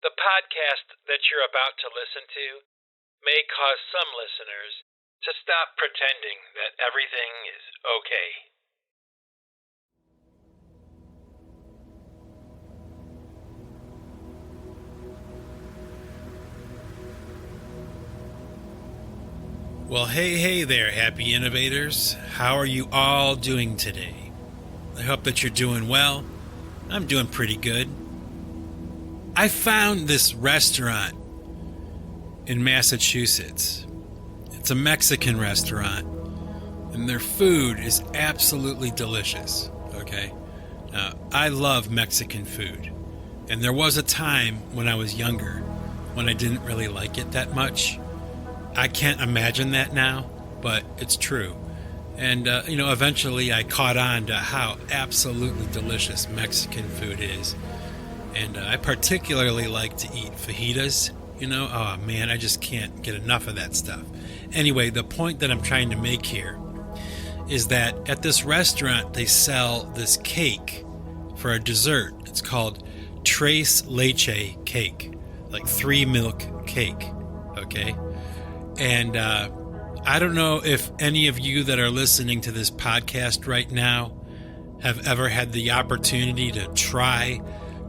The podcast that you're about to listen to may cause some listeners to stop pretending that everything is okay. Well, hey there, happy innovators. How are you all doing today? I hope that you're doing well. I'm doing pretty good. I found this restaurant in Massachusetts. It's a Mexican restaurant, and their food is absolutely delicious, okay? Now, I love Mexican food, and there was a time when I was younger when I didn't really like it that much. I can't imagine that now, but it's true. And, eventually I caught on to how absolutely delicious Mexican food is. And I particularly like to eat fajitas, Oh, man, I just can't get enough of that stuff. Anyway, the point that I'm trying to make here is that at this restaurant, they sell this cake for a dessert. It's called Tres Leche cake, like 3-milk cake, okay? And I don't know if any of you that are listening to this podcast right now have ever had the opportunity to try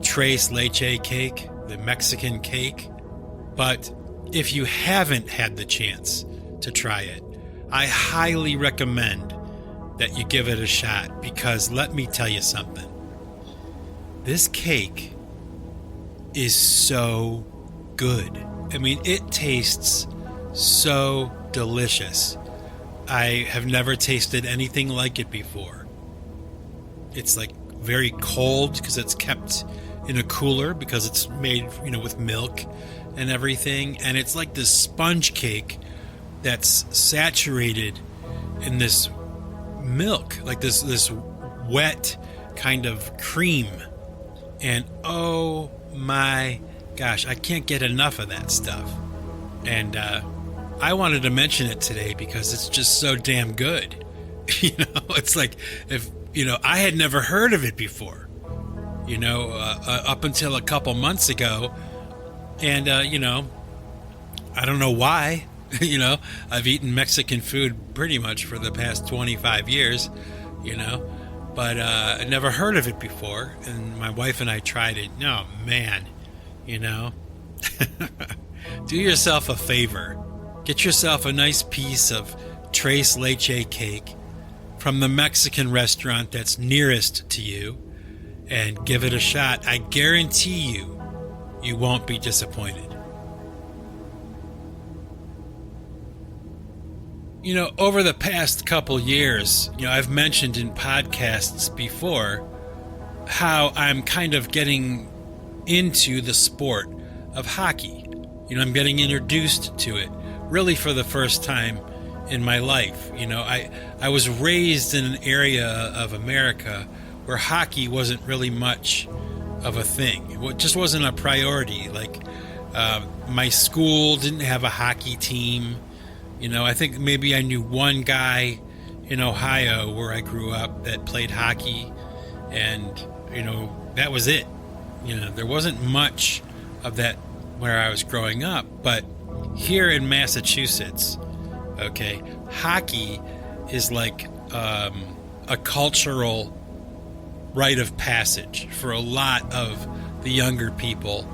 Tres Leche cake, the Mexican cake. But if you haven't had the chance to try it, I highly recommend that you give it a shot, because let me tell you something. This cake is so good. I mean, it tastes so delicious. I have never tasted anything like it before. It's like very cold because it's kept in a cooler, because it's made, with milk and everything. And it's like this sponge cake that's saturated in this milk, like this wet kind of cream. And oh my gosh, I can't get enough of that stuff. And I wanted to mention it today because it's just so damn good. It's like, if, I had never heard of it before, up until a couple months ago. And, I don't know why, I've eaten Mexican food pretty much for the past 25 years, but I never heard of it before. And my wife and I tried it. Oh, man, do yourself a favor. Get yourself a nice piece of Tres Leche cake from the Mexican restaurant that's nearest to you and give it a shot. I guarantee you won't be disappointed. Over the past couple years, I've mentioned in podcasts before how I'm kind of getting into the sport of hockey. I'm getting introduced to it really for the first time in my life. I was raised in an area of America where hockey wasn't really much of a thing. It just wasn't a priority. Like, my school didn't have a hockey team. I think maybe I knew one guy in Ohio where I grew up that played hockey, and, that was it. There wasn't much of that where I was growing up. But here in Massachusetts, okay, hockey is like a cultural rite of passage for a lot of the younger people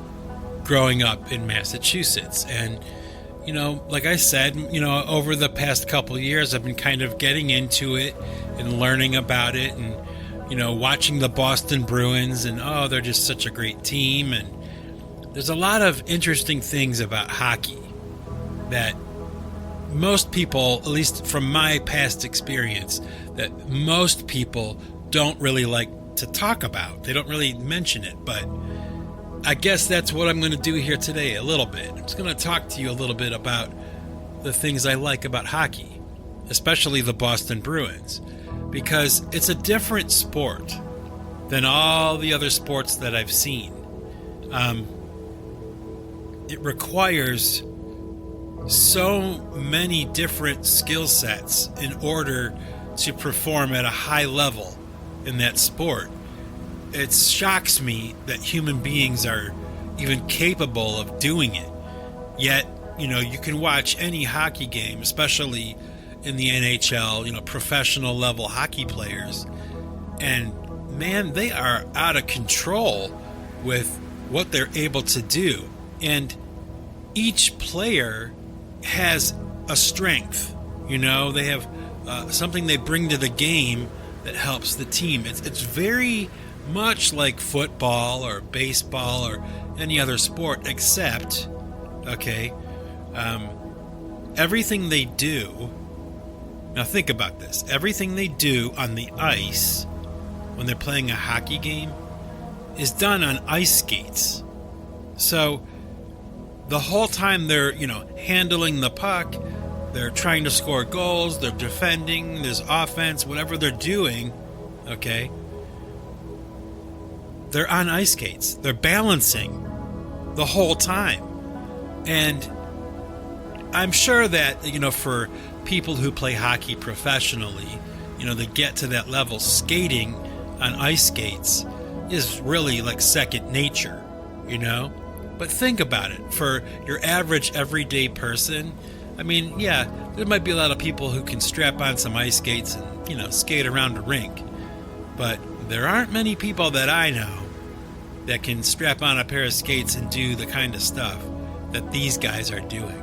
growing up in Massachusetts. And, like I said, over the past couple of years, I've been kind of getting into it and learning about it and, watching the Boston Bruins, and, oh, they're just such a great team. And there's a lot of interesting things about hockey that most people, at least from my past experience, that most people don't really like to talk about. They don't really mention it, but I guess that's what I'm going to do here today a little bit. I'm just going to talk to you a little bit about the things I like about hockey, especially the Boston Bruins, because it's a different sport than all the other sports that I've seen. It requires so many different skill sets in order to perform at a high level in that sport. It shocks me that human beings are even capable of doing it. Yet, you can watch any hockey game, especially in the NHL, professional level hockey players, and man, they are out of control with what they're able to do. And each player has a strength, they have something they bring to the game that helps the team. It's very much like football or baseball or any other sport, except, everything they do, now think about this, everything they do on the ice when they're playing a hockey game is done on ice skates. So the whole time they're, handling the puck, they're trying to score goals, they're defending, there's offense, whatever they're doing, they're on ice skates. They're balancing the whole time. And I'm sure that, for people who play hockey professionally, they get to that level, skating on ice skates is really like second nature, But think about it. For your average everyday person, there might be a lot of people who can strap on some ice skates and, skate around a rink. But there aren't many people that I know that can strap on a pair of skates and do the kind of stuff that these guys are doing.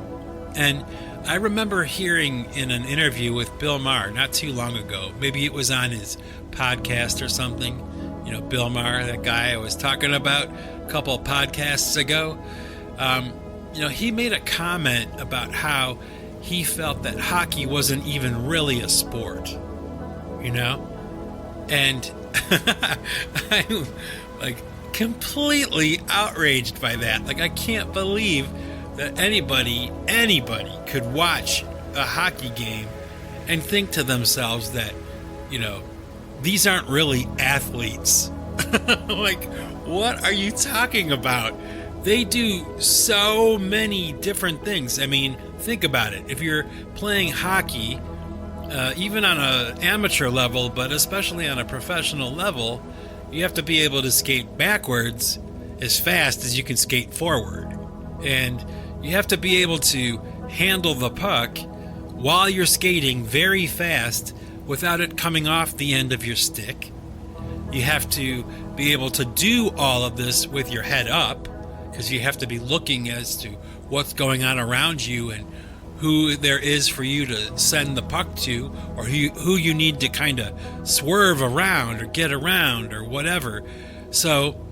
And I remember hearing in an interview with Bill Maher not too long ago, maybe it was on his podcast or something, Bill Maher, that guy I was talking about a couple of podcasts ago, he made a comment about how he felt that hockey wasn't even really a sport, and I'm like completely outraged by that. Like, I can't believe that anybody could watch a hockey game and think to themselves that, these aren't really athletes. Like, what are you talking about? They do so many different things. Think about it. If you're playing hockey, even on an amateur level, but especially on a professional level, you have to be able to skate backwards as fast as you can skate forward. And you have to be able to handle the puck while you're skating very fast without it coming off the end of your stick. You have to be able to do all of this with your head up, because you have to be looking as to what's going on around you and who there is for you to send the puck to, or who you need to kind of swerve around or get around or whatever. So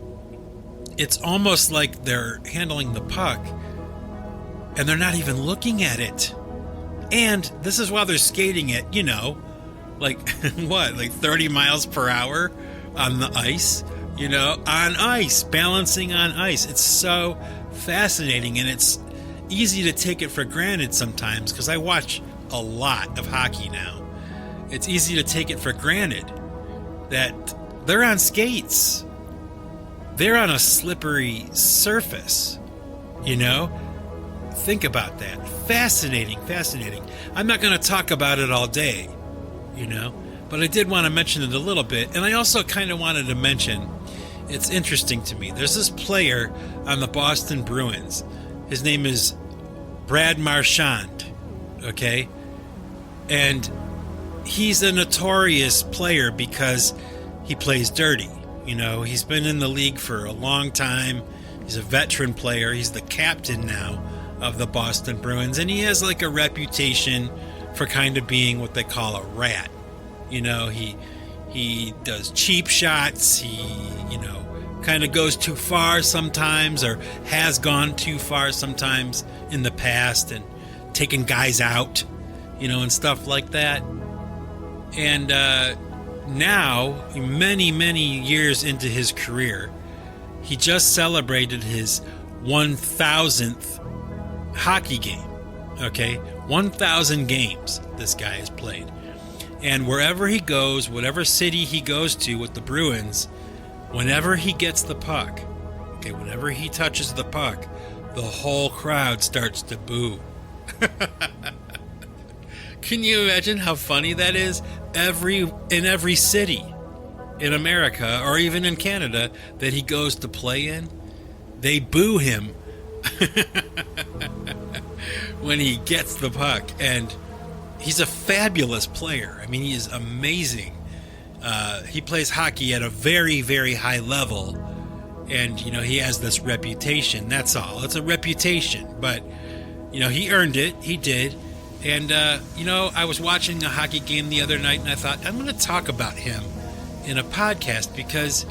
it's almost like they're handling the puck and they're not even looking at it. And this is while they're skating it, like 30 miles per hour on the ice, on ice, balancing on ice. It's so fascinating, and it's easy to take it for granted sometimes, because I watch a lot of hockey now. It's easy to take it for granted that they're on skates. They're on a slippery surface, Think about that. Fascinating. I'm not going to talk about it all day, but I did want to mention it a little bit. And I also kind of wanted to mention, it's interesting to me, there's this player on the Boston Bruins. His name is Brad Marchand, and he's a notorious player because he plays dirty. He's been in the league for a long time. He's a veteran player. He's the captain now of the Boston Bruins, and he has like a reputation for kind of being what they call a rat. He does cheap shots. He, kind of goes too far sometimes, or has gone too far sometimes in the past and taken guys out, and stuff like that. And now, many years into his career, he just celebrated his 1,000th hockey game. 1,000 games this guy has played. And wherever he goes, whatever city he goes to with the Bruins, whenever he gets the puck, whenever he touches the puck, the whole crowd starts to boo. Can you imagine how funny that is? In every city in America, or even in Canada, that he goes to play in, they boo him when he gets the puck. And he's a fabulous player. I mean, he is amazing. He plays hockey at a very, very high level. And, he has this reputation. That's all. It's a reputation. But, he earned it. He did. And, I was watching a hockey game the other night, and I thought, I'm going to talk about him in a podcast because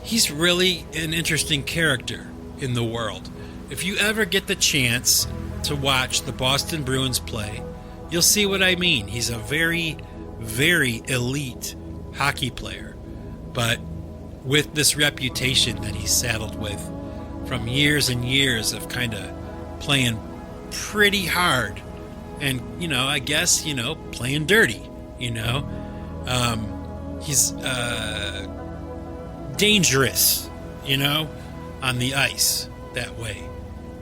he's really an interesting character in the world. If you ever get the chance to watch the Boston Bruins play, you'll see what I mean. He's a very, very elite hockey player, but with this reputation that he's saddled with from years and years of kind of playing pretty hard and, I guess, playing dirty, he's dangerous, on the ice that way.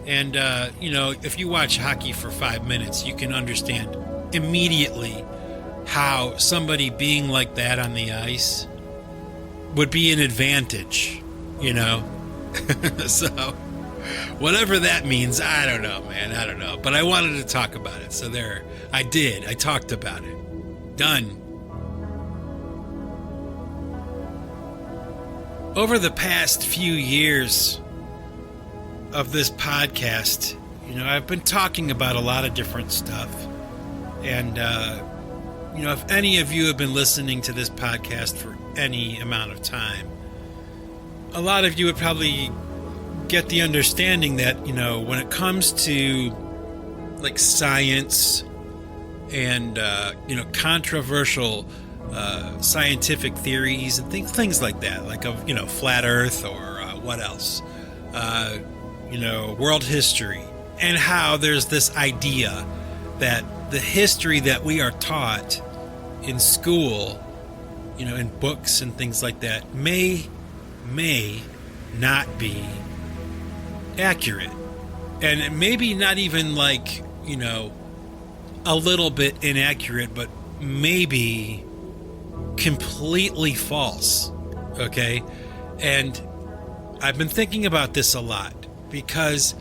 And, if you watch hockey for 5 minutes, you can understand immediately how somebody being like that on the ice would be an advantage, So, whatever that means, I don't know, man. I don't know. But I wanted to talk about it. So there, I did. I talked about it. Done. Over the past few years of this podcast, I've been talking about a lot of different stuff. And, if any of you have been listening to this podcast for any amount of time, a lot of you would probably get the understanding that, when it comes to like science and, controversial scientific theories and things like that, like of, flat earth or what else, world history, and how there's this idea that the history that we are taught in school, in books and things like that, may not be accurate. And maybe not even like, a little bit inaccurate, but maybe completely false. Okay? And I've been thinking about this a lot because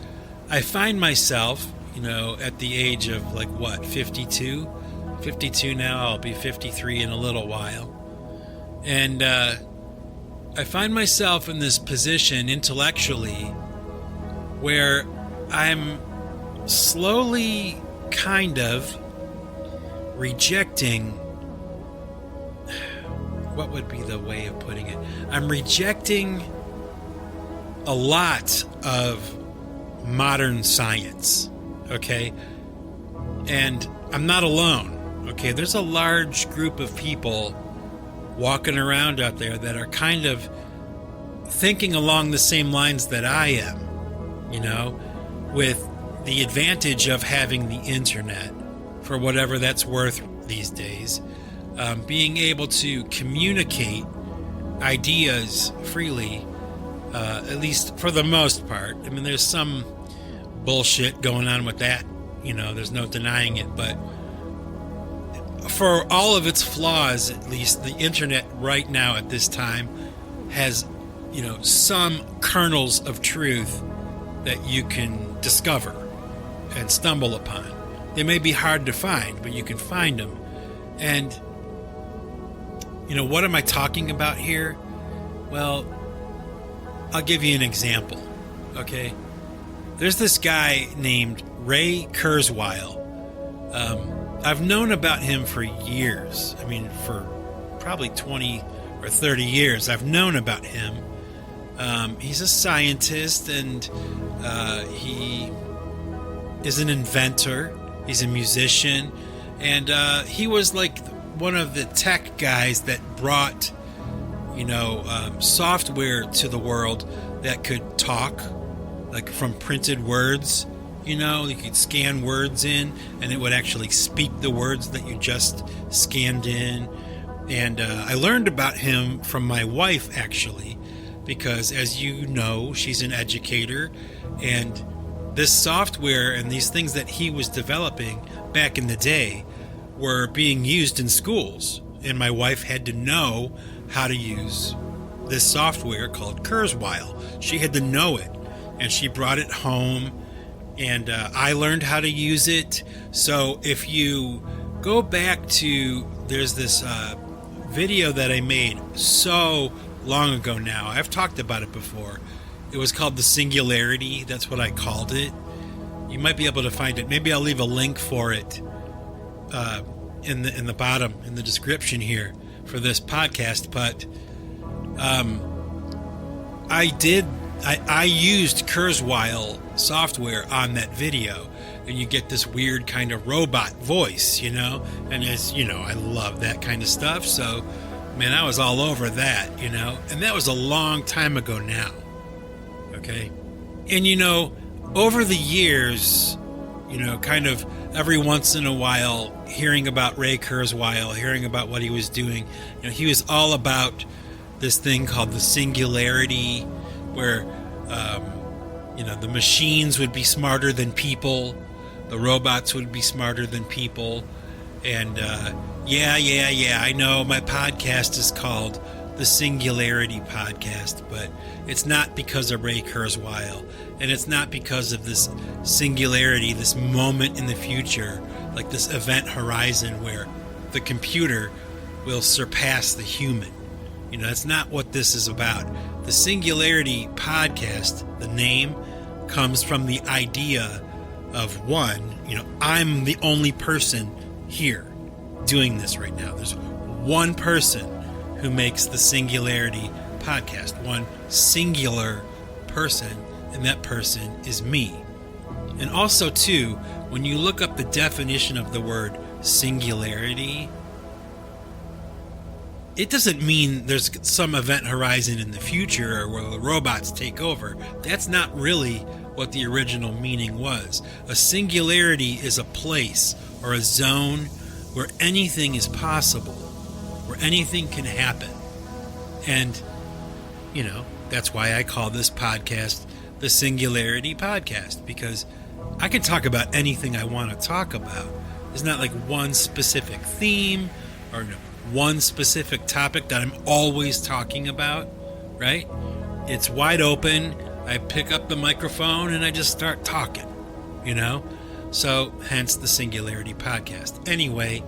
I find myself, at the age of 52? 52 now. I'll be 53 in a little while. And I find myself in this position intellectually where I'm slowly kind of rejecting, what would be the way of putting it? I'm rejecting a lot of modern science, okay? And I'm not alone, okay? There's a large group of people walking around out there that are kind of thinking along the same lines that I am, with the advantage of having the internet, for whatever that's worth these days, being able to communicate ideas freely, at least for the most part. I mean, there's some bullshit going on with that, there's no denying it, but for all of its flaws, at least the internet right now at this time has, some kernels of truth that you can discover and stumble upon. They may be hard to find, but you can find them. And, what am I talking about here? Well, I'll give you an example, okay? There's this guy named Ray Kurzweil. I've known about him for years. I mean, for probably 20 or 30 years, I've known about him. He's a scientist, and he is an inventor. He's a musician, and he was like one of the tech guys that brought, software to the world that could talk, like from printed words. You could scan words in, and it would actually speak the words that you just scanned in. And I learned about him from my wife, actually, because, as you know, she's an educator, and this software and these things that he was developing back in the day were being used in schools. And my wife had to know how to use this software called Kurzweil. She had to know it. and she brought it home, and I learned how to use it. So if you go back to, there's this video that I made so long ago now. I've talked about it before. It was called the Singularity. That's what I called it. You might be able to find it. Maybe I'll leave a link for it in the bottom, in the description here for this podcast. But I used Kurzweil software on that video, and you get this weird kind of robot voice, and as you know, I love that kind of stuff. So, man, I was all over that, and that was a long time ago now. Okay. And, over the years, kind of every once in a while, hearing about Ray Kurzweil, hearing about what he was doing, he was all about this thing called the Singularity, where, the machines would be smarter than people, the robots would be smarter than people. And, I know my podcast is called the Singularity Podcast, but it's not because of Ray Kurzweil, and it's not because of this singularity, this moment in the future, like this event horizon where the computer will surpass the human. That's not what this is about. The Singularity Podcast, the name, comes from the idea of one, I'm the only person here doing this right now. There's one person who makes the Singularity Podcast, one singular person, and that person is me. And also, too, when you look up the definition of the word singularity, it doesn't mean there's some event horizon in the future or where the robots take over. That's not really what the original meaning was. A singularity is a place or a zone where anything is possible, where anything can happen. And, that's why I call this podcast the Singularity Podcast, because I can talk about anything I want to talk about. There's not like one specific theme or one specific topic that I'm always talking about, right? It's wide open. I pick up the microphone and I just start talking, So, hence the Singularity Podcast. Anyway,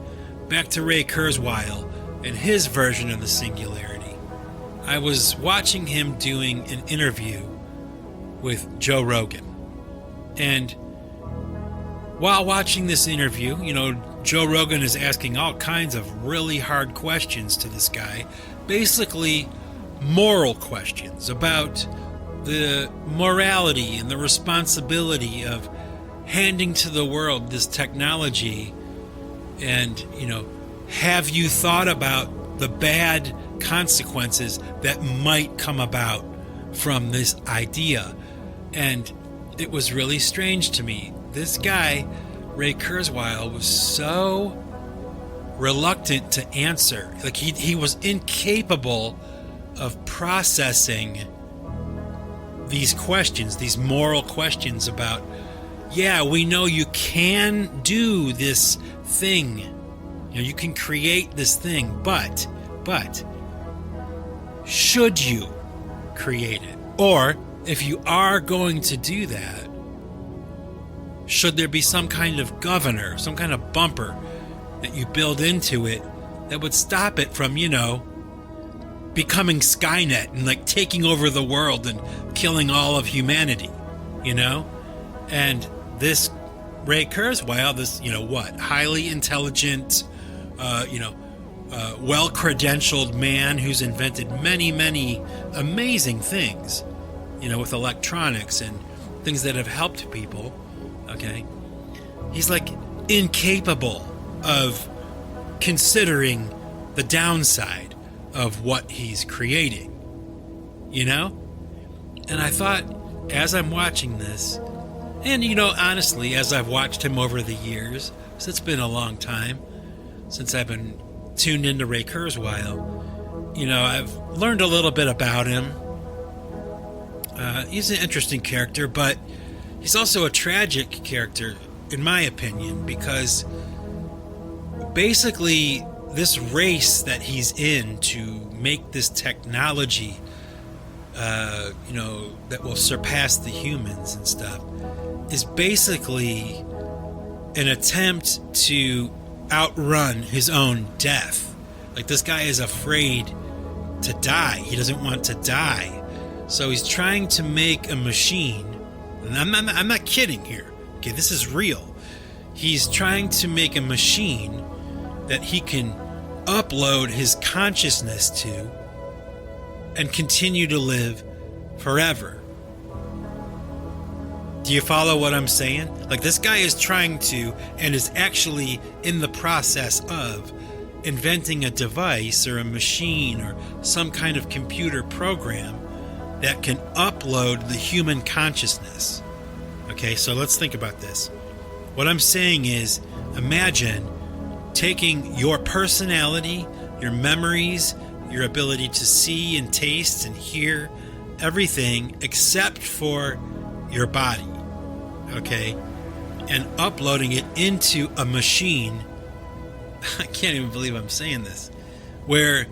back to Ray Kurzweil and his version of the Singularity. I was watching him doing an interview with Joe Rogan. And while watching this interview, Joe Rogan is asking all kinds of really hard questions to this guy. Basically, moral questions about the morality and the responsibility of handing to the world this technology. And, have you thought about the bad consequences that might come about from this idea? And it was really strange to me. This guy, Ray Kurzweil, was so reluctant to answer. Like he was incapable of processing these questions, these moral questions about, we know you can do this thing. You can create this thing, but should you create it? Or if you are going to do that, should there be some kind of governor, some kind of bumper that you build into it that would stop it from, becoming Skynet and like taking over the world and killing all of humanity, And this Ray Kurzweil, this, highly intelligent, well-credentialed man who's invented many, many amazing things, with electronics and things that have helped people, okay? He's like incapable of considering the downside of what he's creating, And I thought, as I'm watching this, and, honestly, as I've watched him over the years, so it's been a long time since I've been tuned into Ray Kurzweil, I've learned a little bit about him. He's an interesting character, but he's also a tragic character, in my opinion, because basically this race that he's in to make this technology that will surpass the humans and stuff, is basically an attempt to outrun his own death. Like, this guy is afraid to die. He doesn't want to die. So he's trying to make a machine. And I'm not kidding here. Okay, this is real. He's trying to make a machine that he can upload his consciousness to and continue to live forever. Do you follow what I'm saying? Like, this guy is trying to, and is actually in the process of, inventing a device or a machine or some kind of computer program that can upload the human consciousness. Okay, so let's think about this. What I'm saying is, imagine taking your personality, your memories, your ability to see and taste and hear everything except for your body, okay, and uploading it into a machine. I can't even believe I'm saying this, where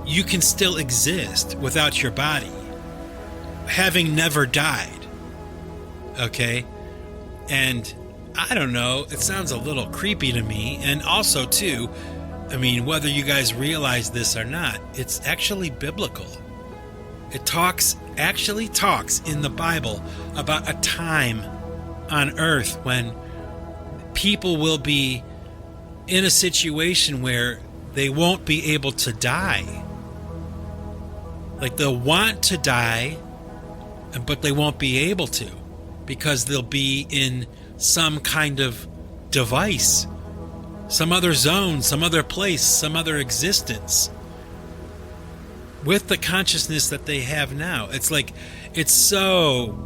you can still exist without your body, having never died, okay? And I don't know, it sounds a little creepy to me. And also, too, I mean, whether you guys realize this or not, it's actually biblical. It actually talks in the Bible about a time on earth when people will be in a situation where they won't be able to die. Like, they'll want to die, but they won't be able to, because they'll be in some kind of device, some other zone, some other place, some other existence, with the consciousness that they have now. It's like, it's so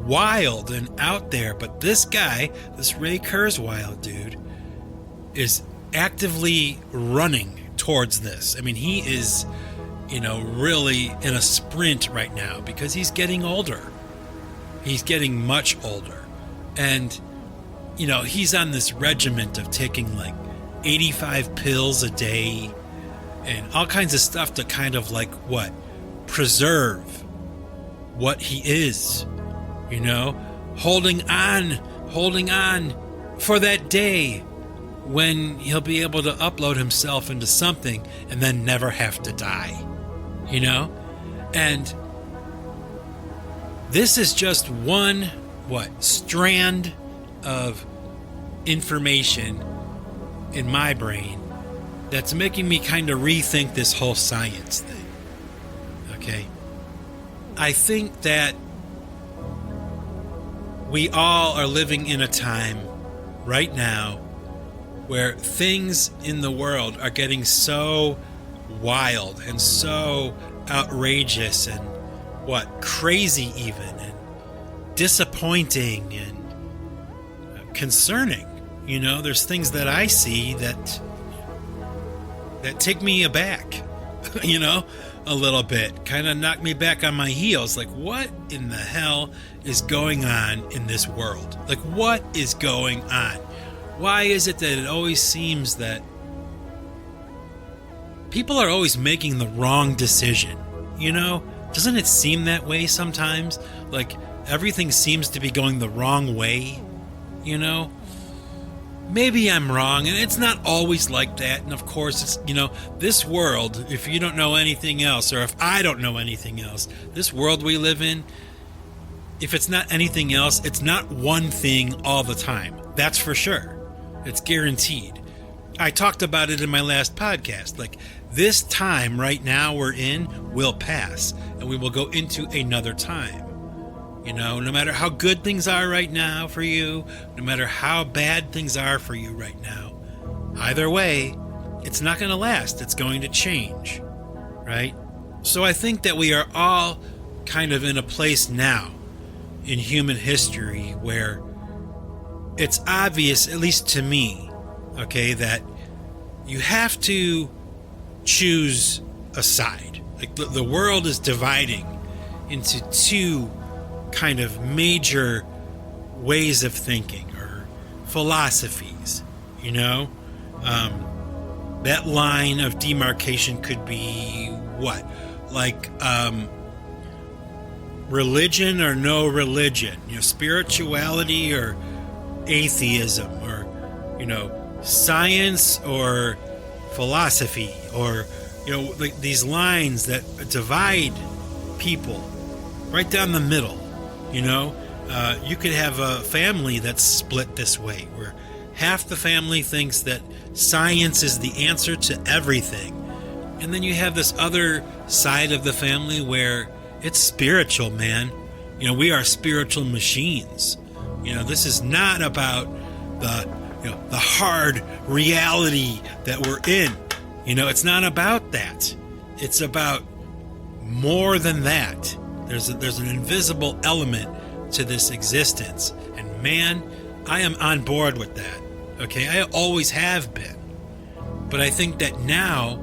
wild and out there, but this guy, this Ray Kurzweil dude, is actively running towards this. I mean, he is, really in a sprint right now, because he's getting older. He's getting much older. And, he's on this regiment of taking like 85 pills a day and all kinds of stuff to kind of like preserve what he is, holding on for that day when he'll be able to upload himself into something and then never have to die, And this is just one, strand of information in my brain that's making me kind of rethink this whole science thing, okay? I think that we all are living in a time right now where things in the world are getting so wild and so outrageous and crazy even, and disappointing and concerning. There's things that I see that take me aback, a little bit, kind of knock me back on my heels. Like, what in the hell is going on in this world? Like, what is going on? Why is it that it always seems that people are always making the wrong decision? Doesn't it seem that way sometimes? Like, everything seems to be going the wrong way, Maybe I'm wrong, and it's not always like that. And of course, it's, this world, if you don't know anything else, or if I don't know anything else, this world we live in, if it's not anything else, it's not one thing all the time. That's for sure. It's guaranteed. I talked about it in my last podcast. Like, this time right now we're in will pass, and we will go into another time. No matter how good things are right now for you, no matter how bad things are for you right now, either way, it's not going to last. It's going to change, right? So I think that we are all kind of in a place now in human history where it's obvious, at least to me, okay, that you have to choose a side. Like, the world is dividing into two kind of major ways of thinking or philosophies, that line of demarcation could be like religion or no religion, spirituality or atheism, or science or philosophy, or like these lines that divide people right down the middle. You could have a family that's split this way, where half the family thinks that science is the answer to everything, and then you have this other side of the family where it's spiritual, man. We are spiritual machines. This is not about the hard reality that we're in. It's not about that. It's about more than that. There's an invisible element to this existence, and man, I am on board with that. Okay, I always have been, but I think that now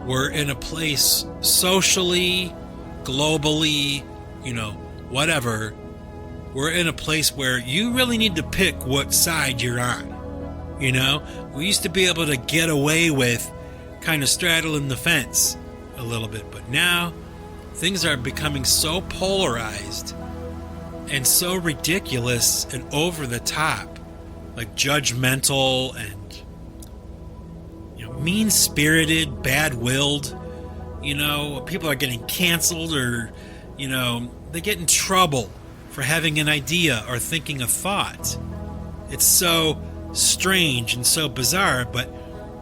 we're in a place socially, globally, whatever. We're in a place where you really need to pick what side you're on. We used to be able to get away with kind of straddling the fence a little bit, but now things are becoming so polarized and so ridiculous and over the top, like judgmental and mean-spirited, bad-willed. People are getting canceled, or they get in trouble for having an idea or thinking a thought. It's so strange and so bizarre, but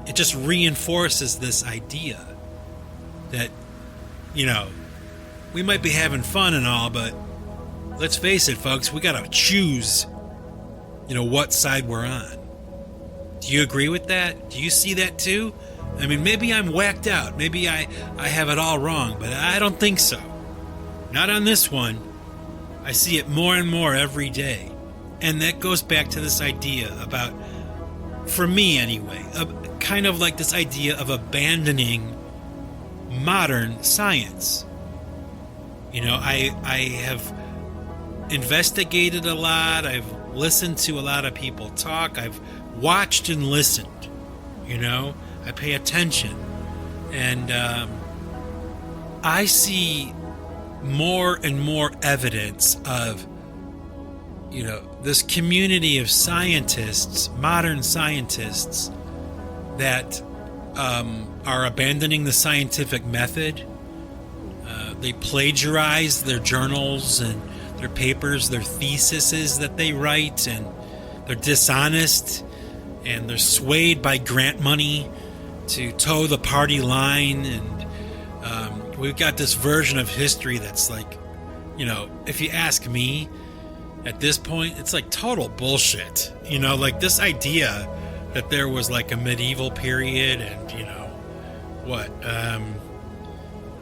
it just reinforces this idea that we might be having fun and all, but let's face it, folks, we gotta choose what side we're on. Do you agree with that? Do you see that too? I mean, maybe I'm whacked out, maybe I have it all wrong, but I don't think so. Not on this one. I see it more and more every day. And that goes back to this idea about, for me anyway, kind of like this idea of abandoning modern science. I have investigated a lot. I've listened to a lot of people talk. I've watched and listened. I pay attention. And I see more and more evidence of this community of scientists, modern scientists, that are abandoning the scientific method. They plagiarize their journals and their papers, their theses that they write, and they're dishonest, and they're swayed by grant money to toe the party line. And we've got this version of history that's like, if you ask me, at this point, it's like total bullshit. Like this idea that there was like a medieval period and,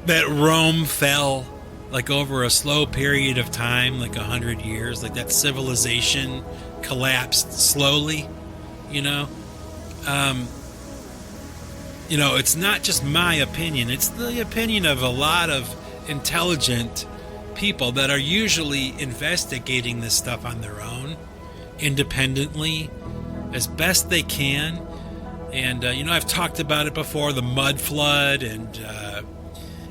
that Rome fell like over a slow period of time, like 100 years, like that civilization collapsed slowly, it's not just my opinion. It's the opinion of a lot of intelligent people that are usually investigating this stuff on their own, independently, as best they can. And, I've talked about it before, the mud flood and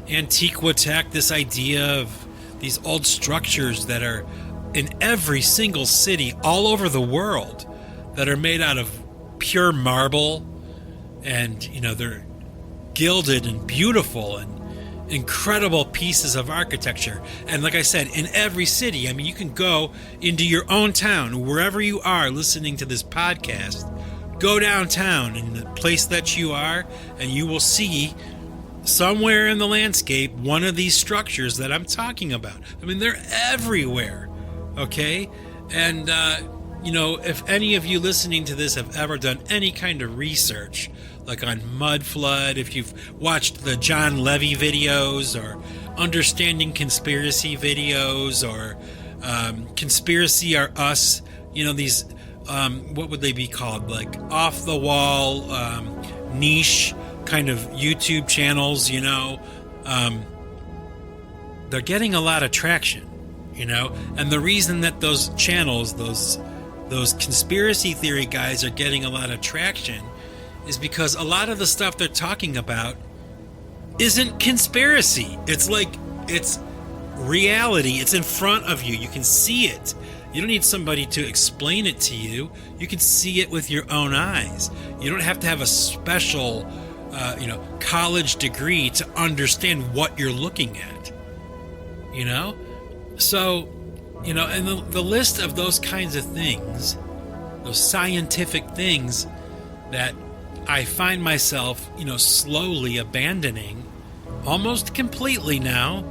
Antiquitech, this idea of these old structures that are in every single city all over the world that are made out of pure marble, and, they're gilded and beautiful and incredible pieces of architecture. And like I said, in every city, I mean, you can go into your own town, wherever you are listening to this podcast, go downtown in the place that you are, and you will see somewhere in the landscape one of these structures that I'm talking about. I mean, they're everywhere, okay? And, if any of you listening to this have ever done any kind of research, like on mud flood, if you've watched the John Levy videos or Understanding Conspiracy videos or Conspiracy Are Us, these, what would they be called? Like off the wall, niche kind of YouTube channels, they're getting a lot of traction, and the reason that those channels, those conspiracy theory guys are getting a lot of traction is because a lot of the stuff they're talking about isn't conspiracy. It's like, it's reality. It's in front of you. You can see it. You don't need somebody to explain it to you. You can see it with your own eyes. You don't have to have a special, college degree to understand what you're looking at. So, and the list of those kinds of things, those scientific things that I find myself, slowly abandoning almost completely now.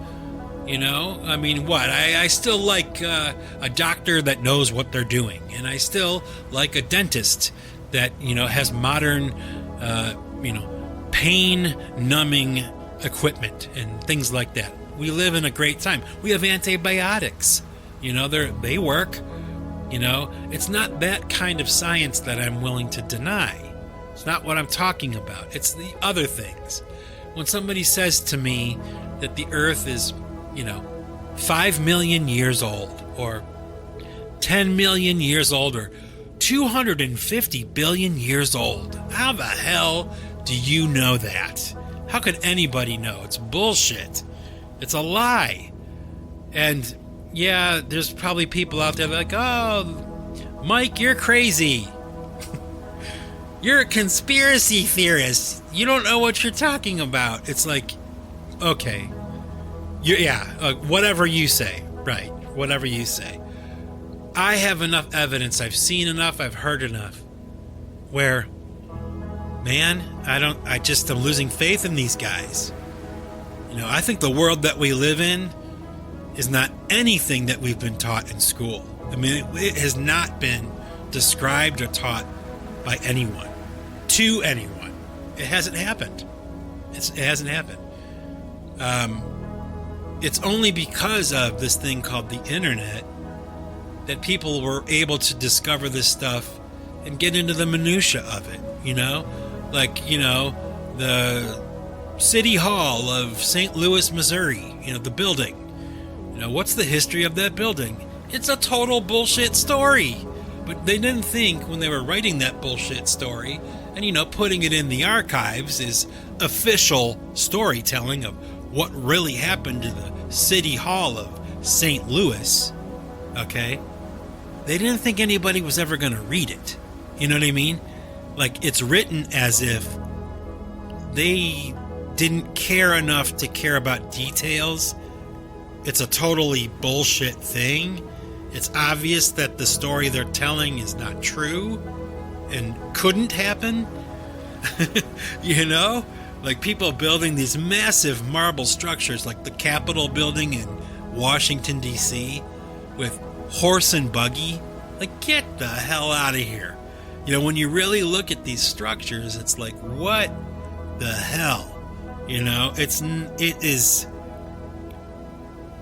I mean, what? I still like a doctor that knows what they're doing. And I still like a dentist that, has modern, pain-numbing equipment and things like that. We live in a great time. We have antibiotics. They work. It's not that kind of science that I'm willing to deny. It's not what I'm talking about. It's the other things. When somebody says to me that the Earth is 5 million years old, or 10 million years old, or 250 billion years old. How the hell do you know that? How could anybody know? It's bullshit. It's a lie. And yeah, there's probably people out there like, oh, Mike, you're crazy. You're a conspiracy theorist. You don't know what you're talking about. It's like, okay. Whatever you say. Right. Whatever you say. I have enough evidence. I've seen enough. I've heard enough. Where, man, I just am losing faith in these guys. I think the world that we live in is not anything that we've been taught in school. I mean, it has not been described or taught by anyone. To anyone. It hasn't happened. It hasn't happened. It's only because of this thing called the internet that people were able to discover this stuff and get into the minutia of it, the City Hall of St. Louis, Missouri, the building. What's the history of that building? It's a total bullshit story. But they didn't think when they were writing that bullshit story and, putting it in the archives is official storytelling of what really happened to the City Hall of St. Louis, okay? They didn't think anybody was ever going to read it. You know what I mean? Like, it's written as if they didn't care enough to care about details. It's a totally bullshit thing. It's obvious that the story they're telling is not true and couldn't happen. Like people building these massive marble structures like the Capitol building in Washington, D.C. with horse and buggy. Like, get the hell out of here. When you really look at these structures, it's like, what the hell? It is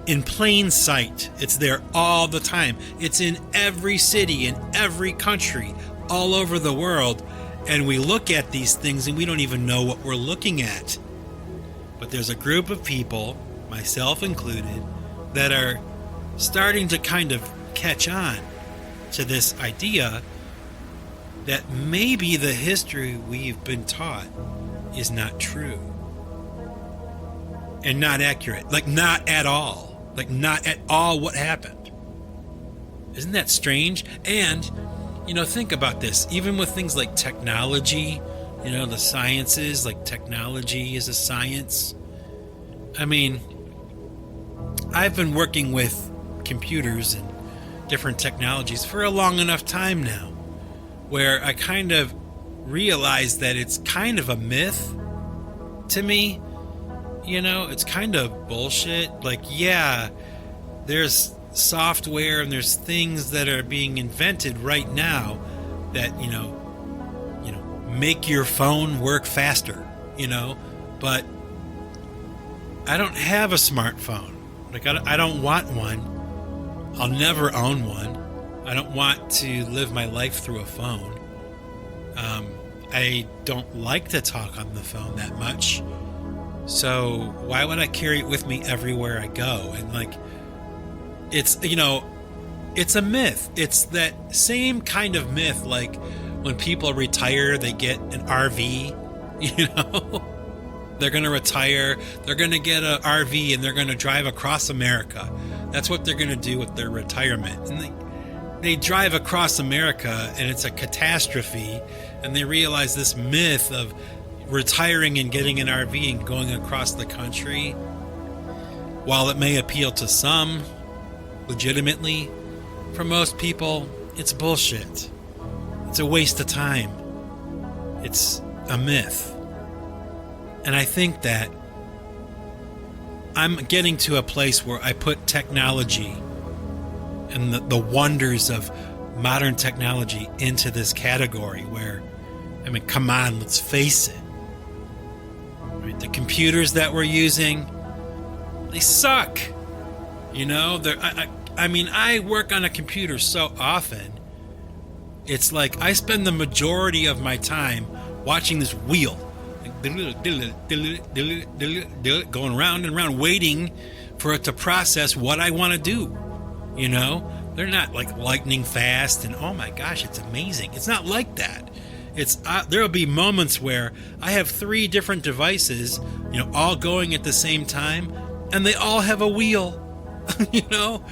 in plain sight. It's there all the time. It's in every city, in every country, all over the world. And we look at these things and we don't even know what we're looking at. But there's a group of people, myself included, that are starting to kind of catch on to this idea that maybe the history we've been taught is not true. And not accurate. Like, not at all. Like, not at all what happened. Isn't that strange? And, think about this. Even with things like technology, the sciences, like technology is a science. I mean, I've been working with computers and different technologies for a long enough time now, where I kind of realized that it's kind of a myth to me. It's kind of bullshit. Like, yeah, there's software and there's things that are being invented right now that, make your phone work faster, but I don't have a smartphone. Like, I don't want one. I'll never own one. I don't want to live my life through a phone. I don't like to talk on the phone that much. So why would I carry it with me everywhere I go? And like, it's, it's a myth. It's that same kind of myth. Like when people retire, they get an RV, They're going to retire. They're going to get an RV and they're going to drive across America. That's what they're going to do with their retirement. And they drive across America and it's a catastrophe. And they realize this myth of retiring and getting an RV and going across the country, while it may appeal to some legitimately, for most people, it's bullshit. It's a waste of time. It's a myth. And I think that I'm getting to a place where I put technology and the wonders of modern technology into this category where, I mean, come on, let's face it. Right? The computers that we're using, they suck. You know, I work on a computer so often. It's like I spend the majority of my time watching this wheel, going round and round, waiting for it to process what I want to do. You know, they're not like lightning fast and oh my gosh, it's amazing. It's not like that. It's there'll be moments where I have 3 different devices, you know, all going at the same time, and they all have a wheel. You know,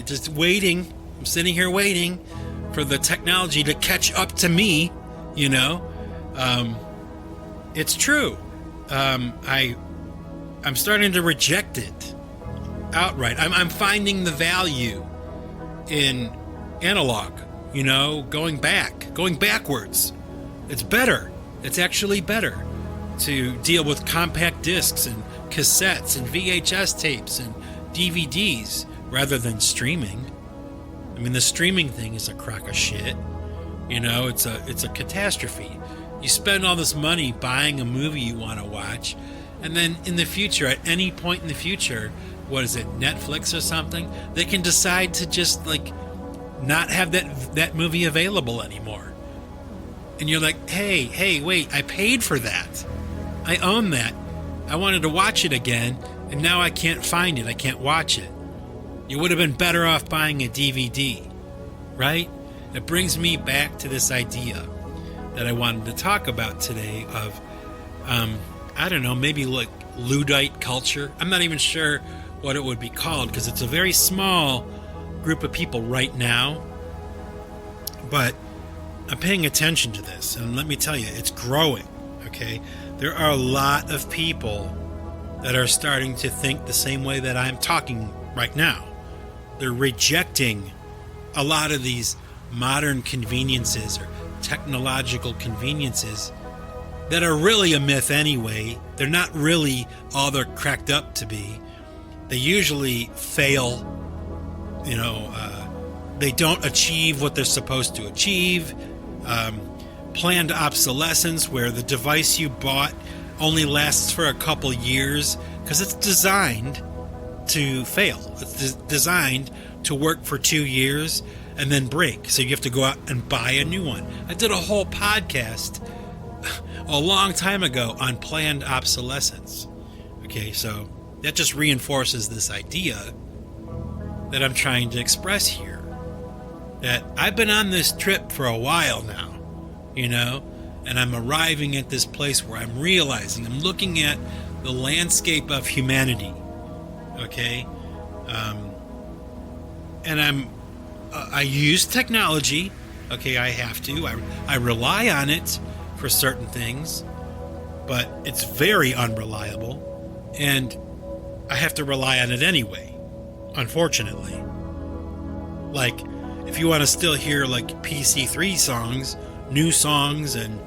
just waiting. I'm sitting here waiting for the technology to catch up to me. You know, it's true. I'm starting to reject it outright. I'm finding the value in analog. You know, going backwards. It's better. It's actually better to deal with compact discs and cassettes and VHS tapes and DVDs rather than streaming. I mean, the streaming thing is a crock of shit. You know, it's a catastrophe. You spend all this money buying a movie you want to watch, and then in the future, at any point in the future, what is it, Netflix or something, they can decide to just like not have that movie available anymore. And you're like, hey, wait, I paid for that. I own that. I wanted to watch it again, and now I can't find it. I can't watch it. You would have been better off buying a DVD, right? It brings me back to this idea that I wanted to talk about today of, I don't know, maybe like Luddite culture. I'm not even sure what it would be called because it's a very small group of people right now. But I'm paying attention to this, and let me tell you, it's growing, okay? There are a lot of people that are starting to think the same way that I'm talking right now. They're rejecting a lot of these modern conveniences or technological conveniences that are really a myth anyway. They're not really all they're cracked up to be. They usually fail, you know, they don't achieve what they're supposed to achieve. Planned obsolescence, where the device you bought only lasts for a couple years because it's designed to fail. It's designed to work for 2 years and then break. So you have to go out and buy a new one. I did a whole podcast a long time ago on planned obsolescence. Okay, so that just reinforces this idea that I'm trying to express here. That I've been on this trip for a while now, you know, and I'm arriving at this place where I'm realizing, I'm looking at the landscape of humanity, okay? And I use technology, okay, I have to. I rely on it for certain things, but it's very unreliable, and I have to rely on it anyway, unfortunately. Like, if you want to still hear like PC3 songs, and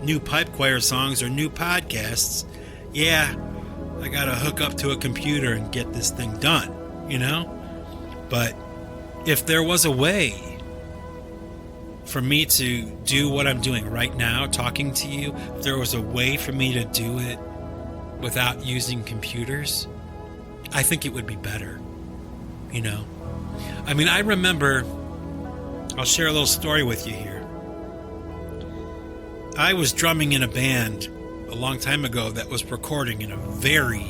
new pipe choir songs or new podcasts, yeah, I gotta hook up to a computer and get this thing done, you know? But if there was a way for me to do what I'm doing right now, talking to you, if there was a way for me to do it without using computers, I think it would be better, you know? I mean, I remember, I'll share a little story with you here. I was drumming in a band a long time ago that was recording in a very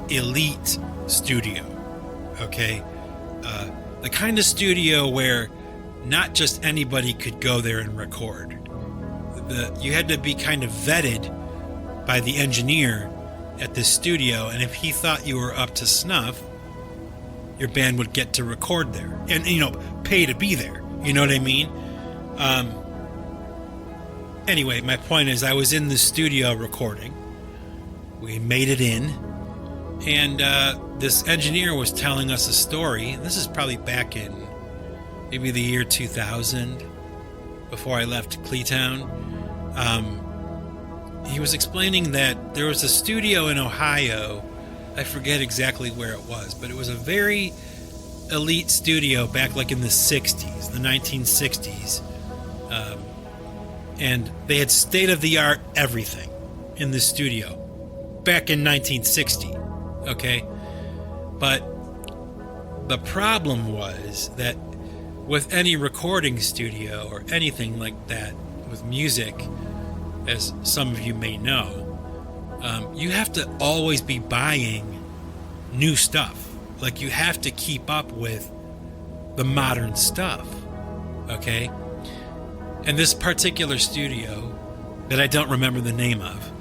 elite studio, okay? The kind of studio where not just anybody could go there and record. you had to be kind of vetted by the engineer at this studio, and if he thought you were up to snuff, your band would get to record there and pay to be there. You know what I mean? Anyway, my point is, I was in the studio recording. We made it in, and this engineer was telling us a story. This is probably back in maybe the year 2000, before I left Kleetown. He was explaining that there was a studio in Ohio. I forget exactly where it was, but it was a very elite studio back like in the 60s, the 1960s. And they had state-of-the-art everything in the studio back in 1960, okay? But the problem was that with any recording studio or anything like that with music, as some of you may know, you have to always be buying new stuff. Like, you have to keep up with the modern stuff, okay? And this particular studio, that I don't remember the name of,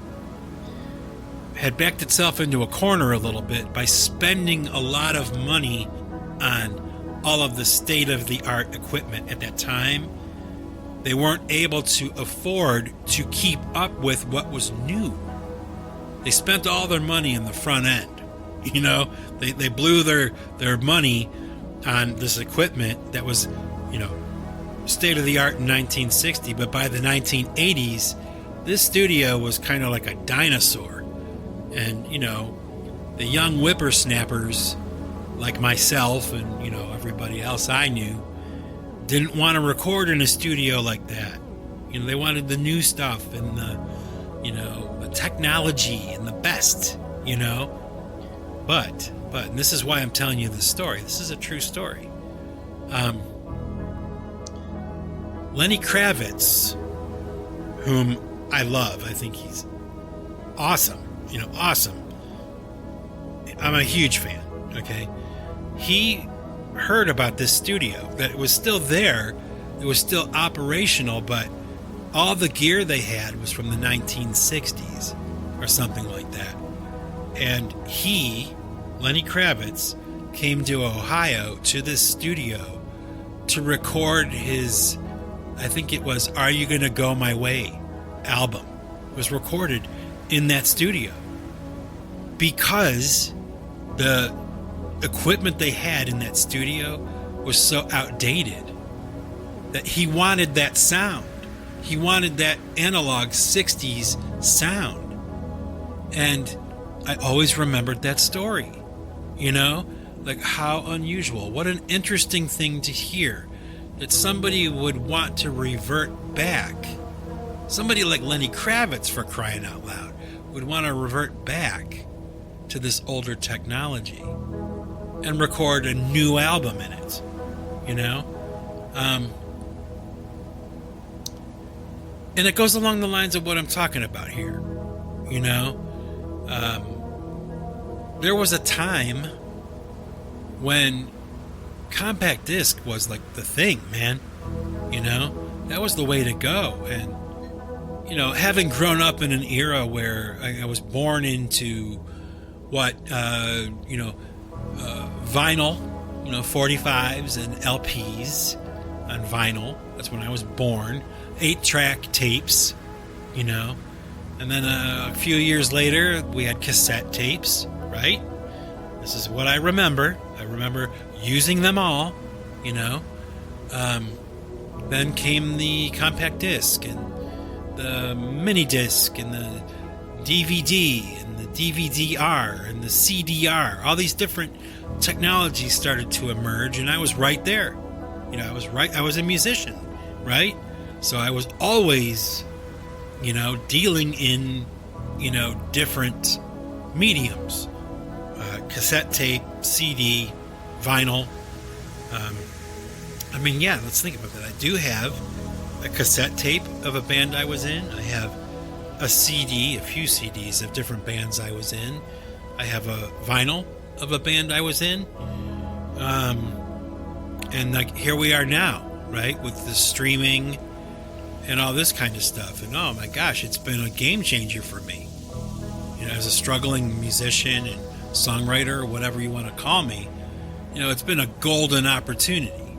had backed itself into a corner a little bit by spending a lot of money on all of the state-of-the-art equipment at that time. They weren't able to afford to keep up with what was new. They spent all their money in the front end. They blew their money on this equipment that was, state-of-the-art in 1960, but by the 1980s, this studio was kind of like a dinosaur. And, the young whippersnappers like myself and, everybody else I knew didn't want to record in a studio like that. They wanted the new stuff and the technology and the best, But, and this is why I'm telling you this story. This is a true story. Lenny Kravitz, whom I love, I think he's awesome, awesome. I'm a huge fan, okay? He heard about this studio, that it was still there, it was still operational, but all the gear they had was from the 1960s or something like that. And Lenny Kravitz, came to Ohio to this studio to record his, I think it was Are You Gonna Go My Way album. It was recorded in that studio because the equipment they had in that studio was so outdated that he wanted that sound. He wanted that analog 60s sound. And I always remembered that story. Like, how unusual. What an interesting thing to hear, that somebody would want to revert back. Somebody like Lenny Kravitz, for crying out loud, would want to revert back to this older technology and record a new album in it, and it goes along the lines of what I'm talking about here, there was a time when compact disc was like the thing, man. That was the way to go. And having grown up in an era where I was born into vinyl, 45s and LPs on vinyl. That's when I was born. 8-track tapes, and then a few years later we had cassette tapes, right? This is what I remember. I remember using them all, Then came the compact disc and the mini disc and the DVD and the DVD-R and the CD-R. All these different technologies started to emerge, and I was right there. I was a musician, right? So I was always, dealing in, different mediums. Cassette tape, CD, vinyl. Let's think about that. I do have a cassette tape of a band I was in. I have a CD, a few CDs of different bands I was in. I have a vinyl of a band I was in. And here we are now, right? With the streaming and all this kind of stuff. And oh my gosh, it's been a game changer for me. As a struggling musician and songwriter, or whatever you want to call me, it's been a golden opportunity,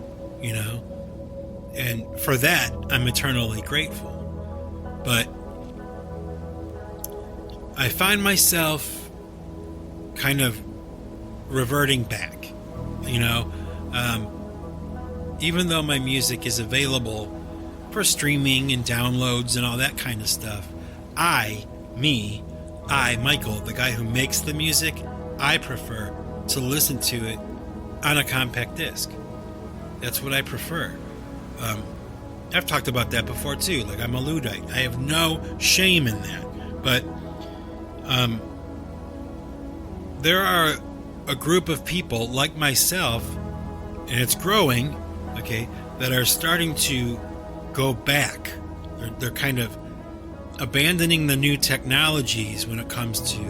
and for that, I'm eternally grateful. But I find myself kind of reverting back, even though my music is available for streaming and downloads and all that kind of stuff. I, Michael, the guy who makes the music, I prefer to listen to it on a compact disc. That's what I prefer. I've talked about that before too. Like, I'm a Luddite. I have no shame in that. But there are a group of people like myself, and it's growing, okay, that are starting to go back. They're kind of abandoning the new technologies when it comes to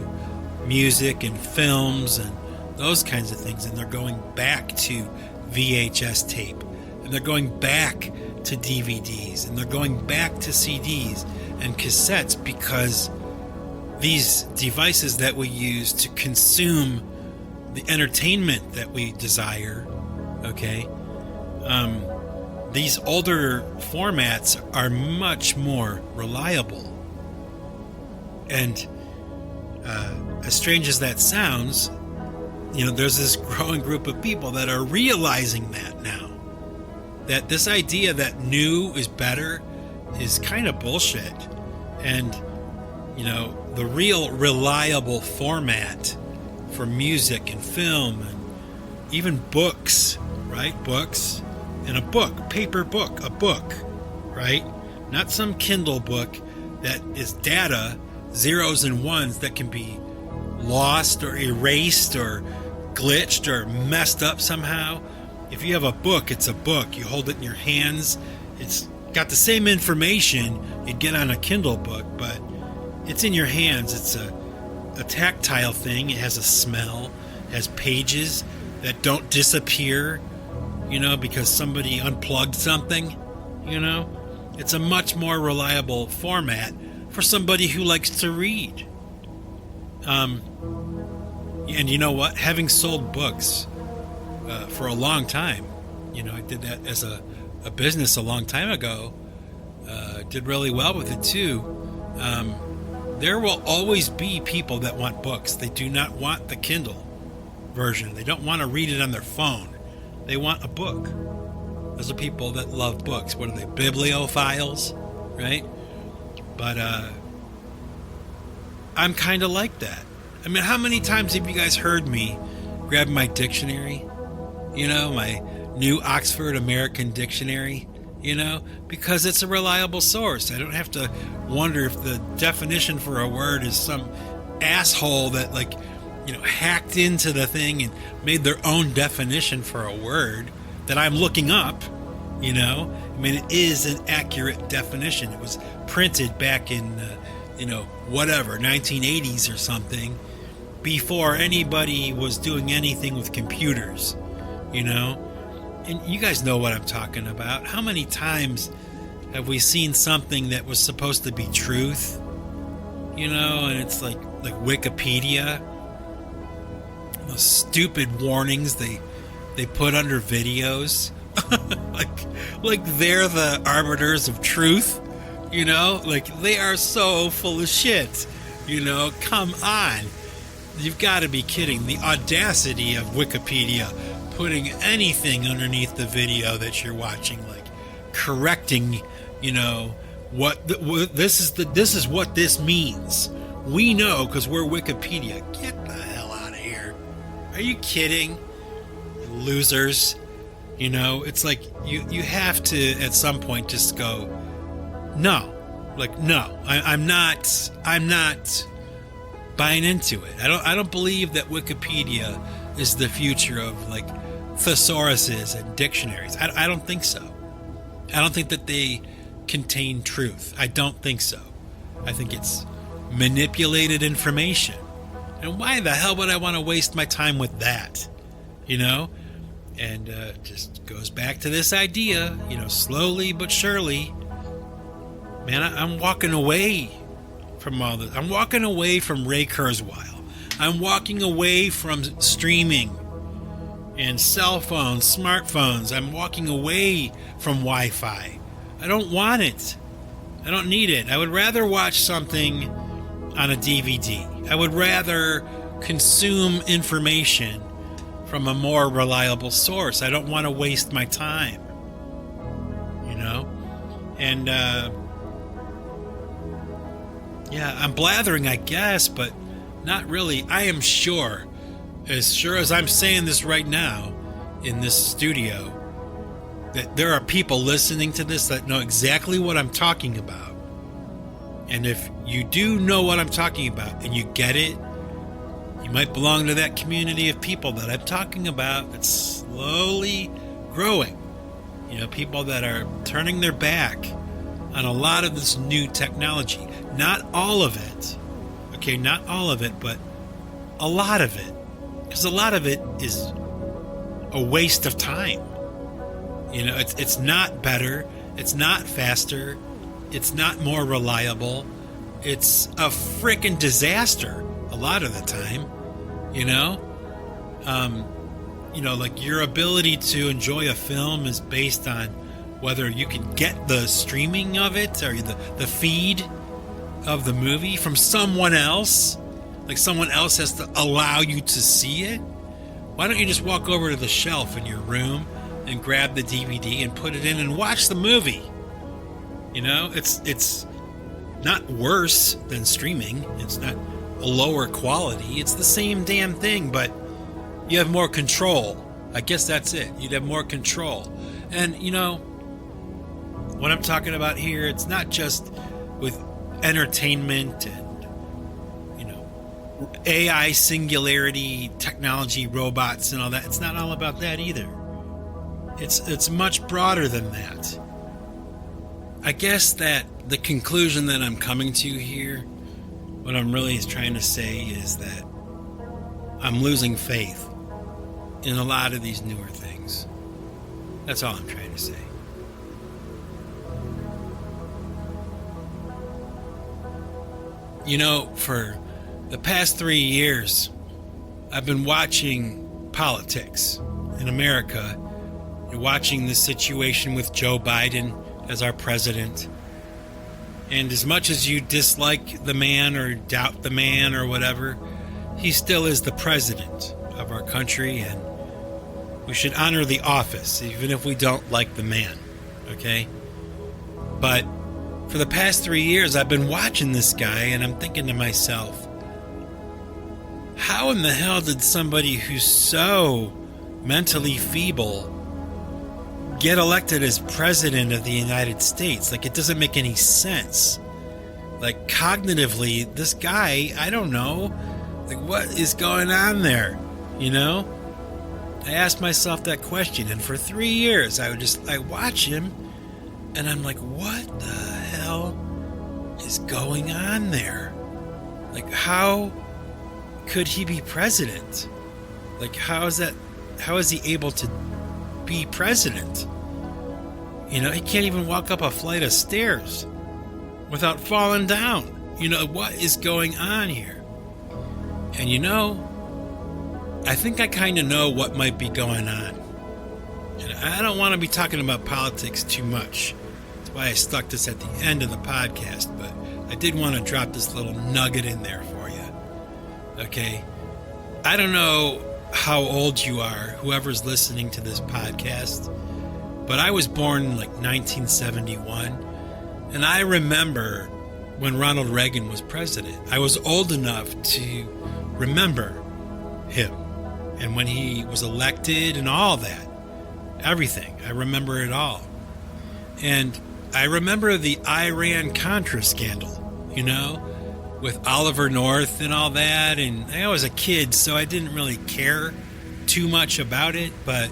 music and films and those kinds of things, and they're going back to VHS tape, and they're going back to DVDs, and they're going back to CDs and cassettes, because these devices that we use to consume the entertainment that we desire, okay, these older formats are much more reliable. And as strange as that sounds, there's this growing group of people that are realizing that now. That this idea that new is better is kind of bullshit. And, the real reliable format for music and film and even books, right? Books. And a book, paper book, a book, right? Not some Kindle book that is data, zeros and ones that can be lost or erased or glitched or messed up somehow. If you have a book, it's a book. You hold it in your hands. It's got the same information you'd get on a Kindle book, but it's in your hands. It's a tactile thing. It has a smell. It has pages that don't disappear, because somebody unplugged something, It's a much more reliable format for somebody who likes to read. And you know what? Having sold books for a long time, I did that as a business a long time ago. Did really well with it too. There will always be people that want books. They do not want the Kindle version. They don't want to read it on their phone. They want a book. Those are people that love books. What are they? Bibliophiles, right? But I'm kind of like that. I mean, how many times have you guys heard me grab my dictionary? My new Oxford American Dictionary, because it's a reliable source. I don't have to wonder if the definition for a word is some asshole that hacked into the thing and made their own definition for a word that I'm looking up, I mean, it is an accurate definition. It was printed back in, 1980s or something, before anybody was doing anything with computers, And you guys know what I'm talking about. How many times have we seen something that was supposed to be truth, and it's like Wikipedia, those stupid warnings they put under videos, like they're the arbiters of truth, they are so full of shit, come on. You've got to be kidding. The audacity of Wikipedia putting anything underneath the video that you're watching, correcting, this is what this means. We know because we're Wikipedia. Get the hell out of here. Are you kidding? Losers. It's like you have to at some point just go, no. No. I'm not buying into it. I don't believe that Wikipedia is the future of thesauruses and dictionaries. I don't think so. I don't think that they contain truth. I don't think so. I think it's manipulated information. And why the hell would I want to waste my time with that? And just goes back to this idea, slowly but surely, Man, I'm walking away from all this. I'm walking away from Ray Kurzweil. I'm walking away from streaming and cell phones, smartphones. I'm walking away from Wi-Fi. I don't want it. I don't need it. I would rather watch something on a DVD. I would rather consume information from a more reliable source. I don't want to waste my time. You know? And, yeah, I'm blathering, I guess, but not really. I am sure as I'm saying this right now in this studio, that there are people listening to this that know exactly what I'm talking about. And if you do know what I'm talking about and you get it, you might belong to that community of people that I'm talking about that's slowly growing. You know, people that are turning their back on a lot of this new technology. Not all of it. Okay, not all of it, but a lot of it. Because a lot of it is a waste of time. You know, it's not better. It's not faster. It's not more reliable. It's a freaking disaster a lot of the time. You know? Like your ability to enjoy a film is based on whether you can get the streaming of it or the feed of the movie from someone else. Like someone else has to allow you to see it. Why don't you just walk over to the shelf in your room and grab the DVD and put it in and watch the movie? You know, it's not worse than streaming. It's not a lower quality. It's the same damn thing, but you have more control. I guess that's it. You'd have more control. And, you know, what I'm talking about here, it's not just with entertainment and, AI, singularity, technology, robots, and all that. It's not all about that either. It's much broader than that. I guess that the conclusion that I'm coming to here, what I'm really trying to say is that I'm losing faith in a lot of these newer things. That's all I'm trying to say. You know, for the past 3 years, I've been watching politics in America. You're watching the situation with Joe Biden as our president. And as much as you dislike the man or doubt the man or whatever, he still is the president of our country, and we should honor the office, even if we don't like the man, okay? But for the past 3 years, I've been watching this guy, and I'm thinking to myself, how in the hell did somebody who's so mentally feeble get elected as president of the United States? Like, it doesn't make any sense. Like, cognitively, this guy, I don't know, like, what is going on there? You know? I asked myself that question, and for 3 years, I watch him, and I'm like, what the hell is going on there? Like, how could he be president? Like, how is he able to be president? You know, he can't even walk up a flight of stairs without falling down. You know, what is going on here? And you know, I think I kind of know what might be going on. And I don't want to be talking about politics too much. That's why I stuck this at the end of the podcast, but I did want to drop this little nugget in there for you. Okay? I don't know how old you are, whoever's listening to this podcast, but I was born in like 1971, and I remember when Ronald Reagan was president. I was old enough to remember him, and when he was elected and all that, everything. I remember it all. And I remember the Iran-Contra scandal, you know, with Oliver North and all that. And I was a kid, so I didn't really care too much about it. But,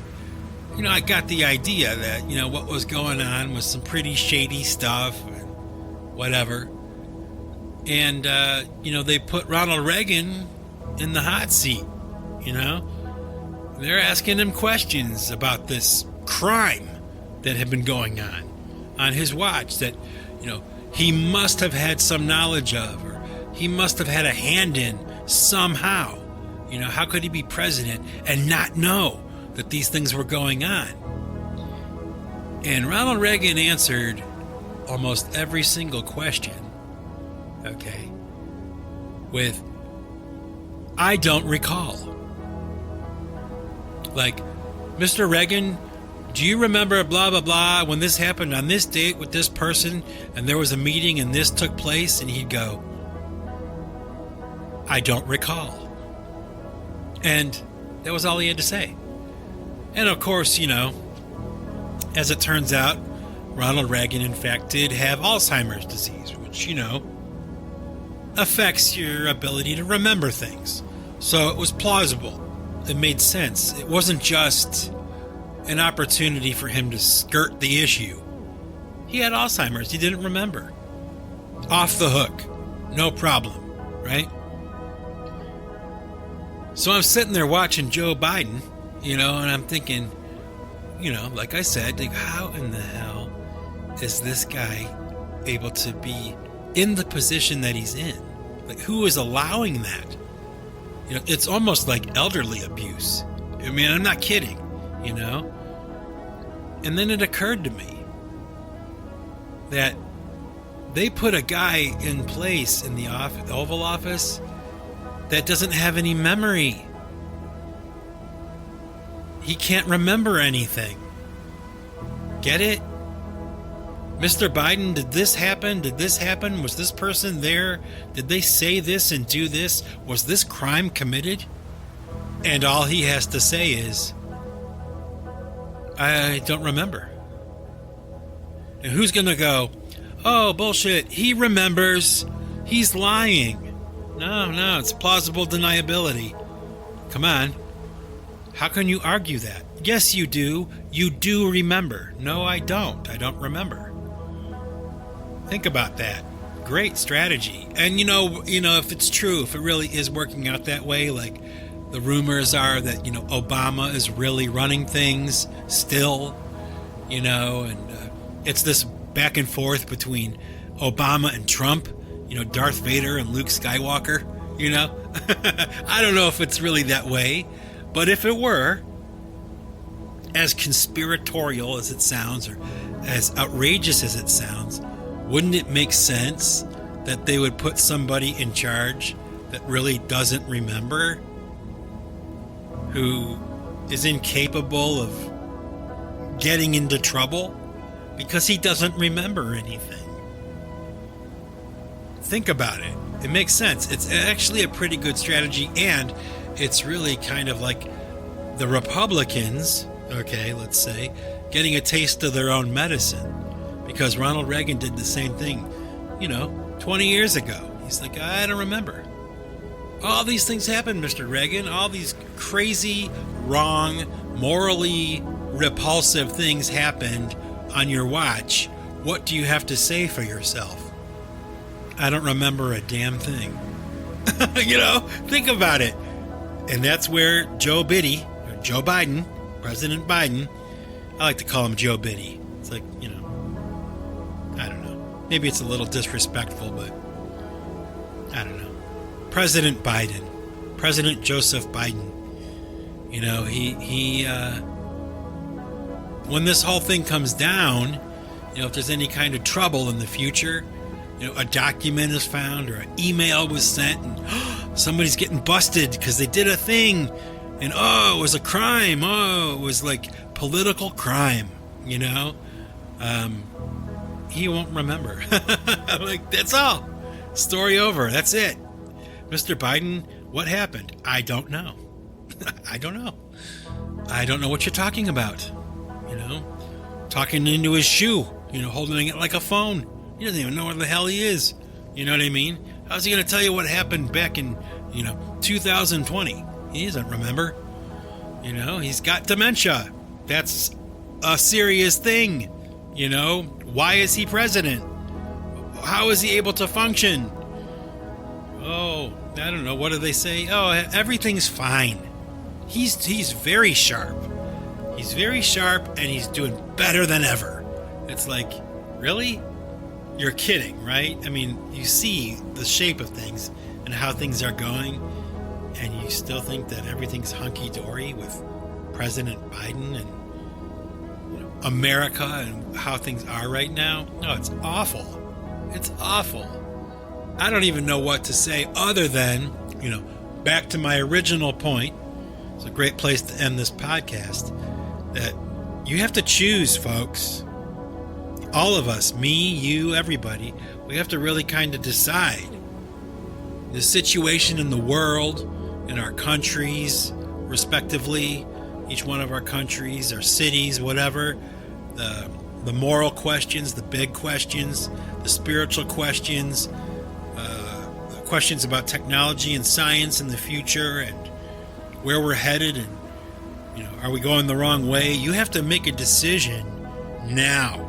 you know, I got the idea that, you know, what was going on was some pretty shady stuff and whatever. And, you know, they put Ronald Reagan in the hot seat, you know. They're asking him questions about this crime that had been going on his watch, that, you know, he must have had some knowledge of, or he must have had a hand in somehow. How could he be president and not know that these things were going on? And Ronald Reagan answered almost every single question, okay, with, I don't recall. Like, Mr. Reagan, do you remember blah, blah, blah, when this happened on this date with this person, and there was a meeting and this took place? And he'd go, I don't recall. And that was all he had to say. And of course, as it turns out, Ronald Reagan, in fact, did have Alzheimer's disease, which, affects your ability to remember things. So it was plausible. It made sense. It wasn't just an opportunity for him to skirt the issue. He had Alzheimer's. He didn't remember. Off the hook. No problem, right? So I'm sitting there watching Joe Biden, and I'm thinking, like I said, how in the hell is this guy able to be in the position that he's in? Like, who is allowing that? It's almost like elderly abuse. I mean, I'm not kidding, And then it occurred to me that they put a guy in place in the Oval Office that doesn't have any memory. He can't remember anything. Get it? Mr. Biden, did this happen? Did this happen? Was this person there? Did they say this and do this? Was this crime committed? And all he has to say is, I don't remember. And who's going to go, oh, bullshit, he remembers. He's lying. No, it's plausible deniability. Come on. How can you argue that? Yes, you do. You do remember. No, I don't. I don't remember. Think about that. Great strategy. And if it's true, if it really is working out that way, like the rumors are that, Obama is really running things still, and it's this back and forth between Obama and Trump, Darth Vader and Luke Skywalker, I don't know if it's really that way, but if it were, as conspiratorial as it sounds, or as outrageous as it sounds, wouldn't it make sense that they would put somebody in charge that really doesn't remember, who is incapable of getting into trouble because he doesn't remember anything? Think about it. It makes sense. It's actually a pretty good strategy, and it's really kind of like the Republicans, okay, let's say, getting a taste of their own medicine. Because Ronald Reagan did the same thing, 20 years ago. He's like, I don't remember. All these things happened, Mr. Reagan. All these crazy, wrong, morally repulsive things happened on your watch. What do you have to say for yourself? I don't remember a damn thing. Think about it. And that's where Joe Biden, President Biden, I like to call him Joe Biddy. It's like, I don't know. Maybe it's a little disrespectful, but I don't know. President Biden, President Joseph Biden, he when this whole thing comes down, if there's any kind of trouble in the future, a document is found or an email was sent and somebody's getting busted because they did a thing and it was a crime. It was like political crime, he won't remember. Like, that's all. Story over. That's it. Mr. Biden, what happened? I don't know. I don't know. I don't know what you're talking about. Talking into his shoe, holding it like a phone. He doesn't even know where the hell he is. You know what I mean? How's he going to tell you what happened back in, 2020? He doesn't remember. He's got dementia. That's a serious thing. Why is he president? How is he able to function? Oh, I don't know. What do they say? Oh, everything's fine. He's very sharp. He's very sharp and he's doing better than ever. It's like, really? you're kidding, right? I mean, you see the shape of things and how things are going, and you still think that everything's hunky-dory with President Biden and America and how things are right now. No, it's awful. It's awful. I don't even know what to say other than, back to my original point. It's a great place to end this podcast, that you have to choose, folks. All of us, me, you, everybody, we have to really kind of decide. The situation in the world, in our countries, respectively, each one of our countries, our cities, whatever, the moral questions, the big questions, the spiritual questions, the questions about technology and science in the future and where we're headed and, are we going the wrong way? You have to make a decision now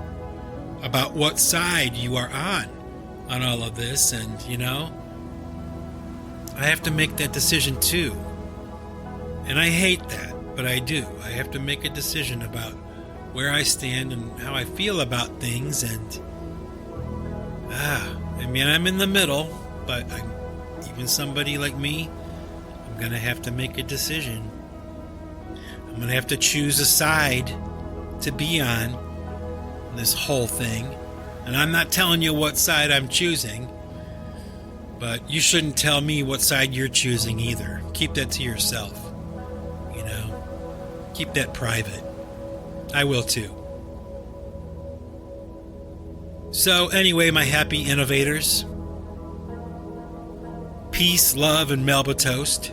about what side you are on all of this. And, I have to make that decision too. And I hate that, but I do. I have to make a decision about where I stand and how I feel about things. And, I'm in the middle, but even somebody like me, I'm going to have to make a decision. I'm going to have to choose a side to be on this whole thing. And I'm not telling you what side I'm choosing, but you shouldn't tell me what side you're choosing either. Keep that to yourself. Keep that private. I will too. So anyway, my happy innovators, peace, love, and Melba toast.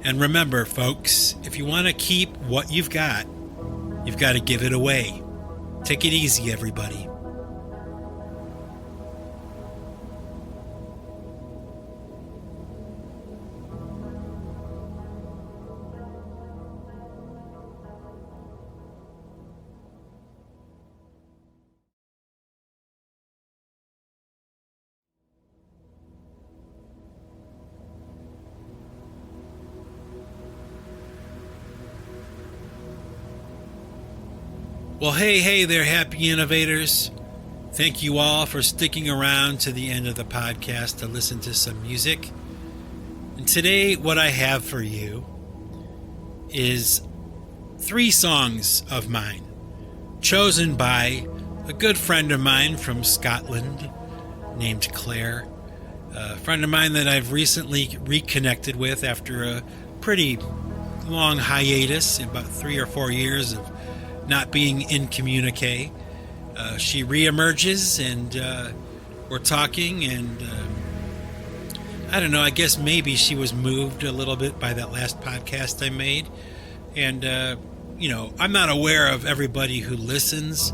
And remember, folks, if you want to keep what you've got to give it away. Take it easy, everybody. Well, hey there, happy innovators. Thank you all for sticking around to the end of the podcast to listen to some music. And today, what I have for you is 3 songs of mine, chosen by a good friend of mine from Scotland named Klare, a friend of mine that I've recently reconnected with after a pretty long hiatus, about 3 or 4 years of not being in communique. She reemerges and we're talking, and I don't know, I guess maybe she was moved a little bit by that last podcast I made. And, I'm not aware of everybody who listens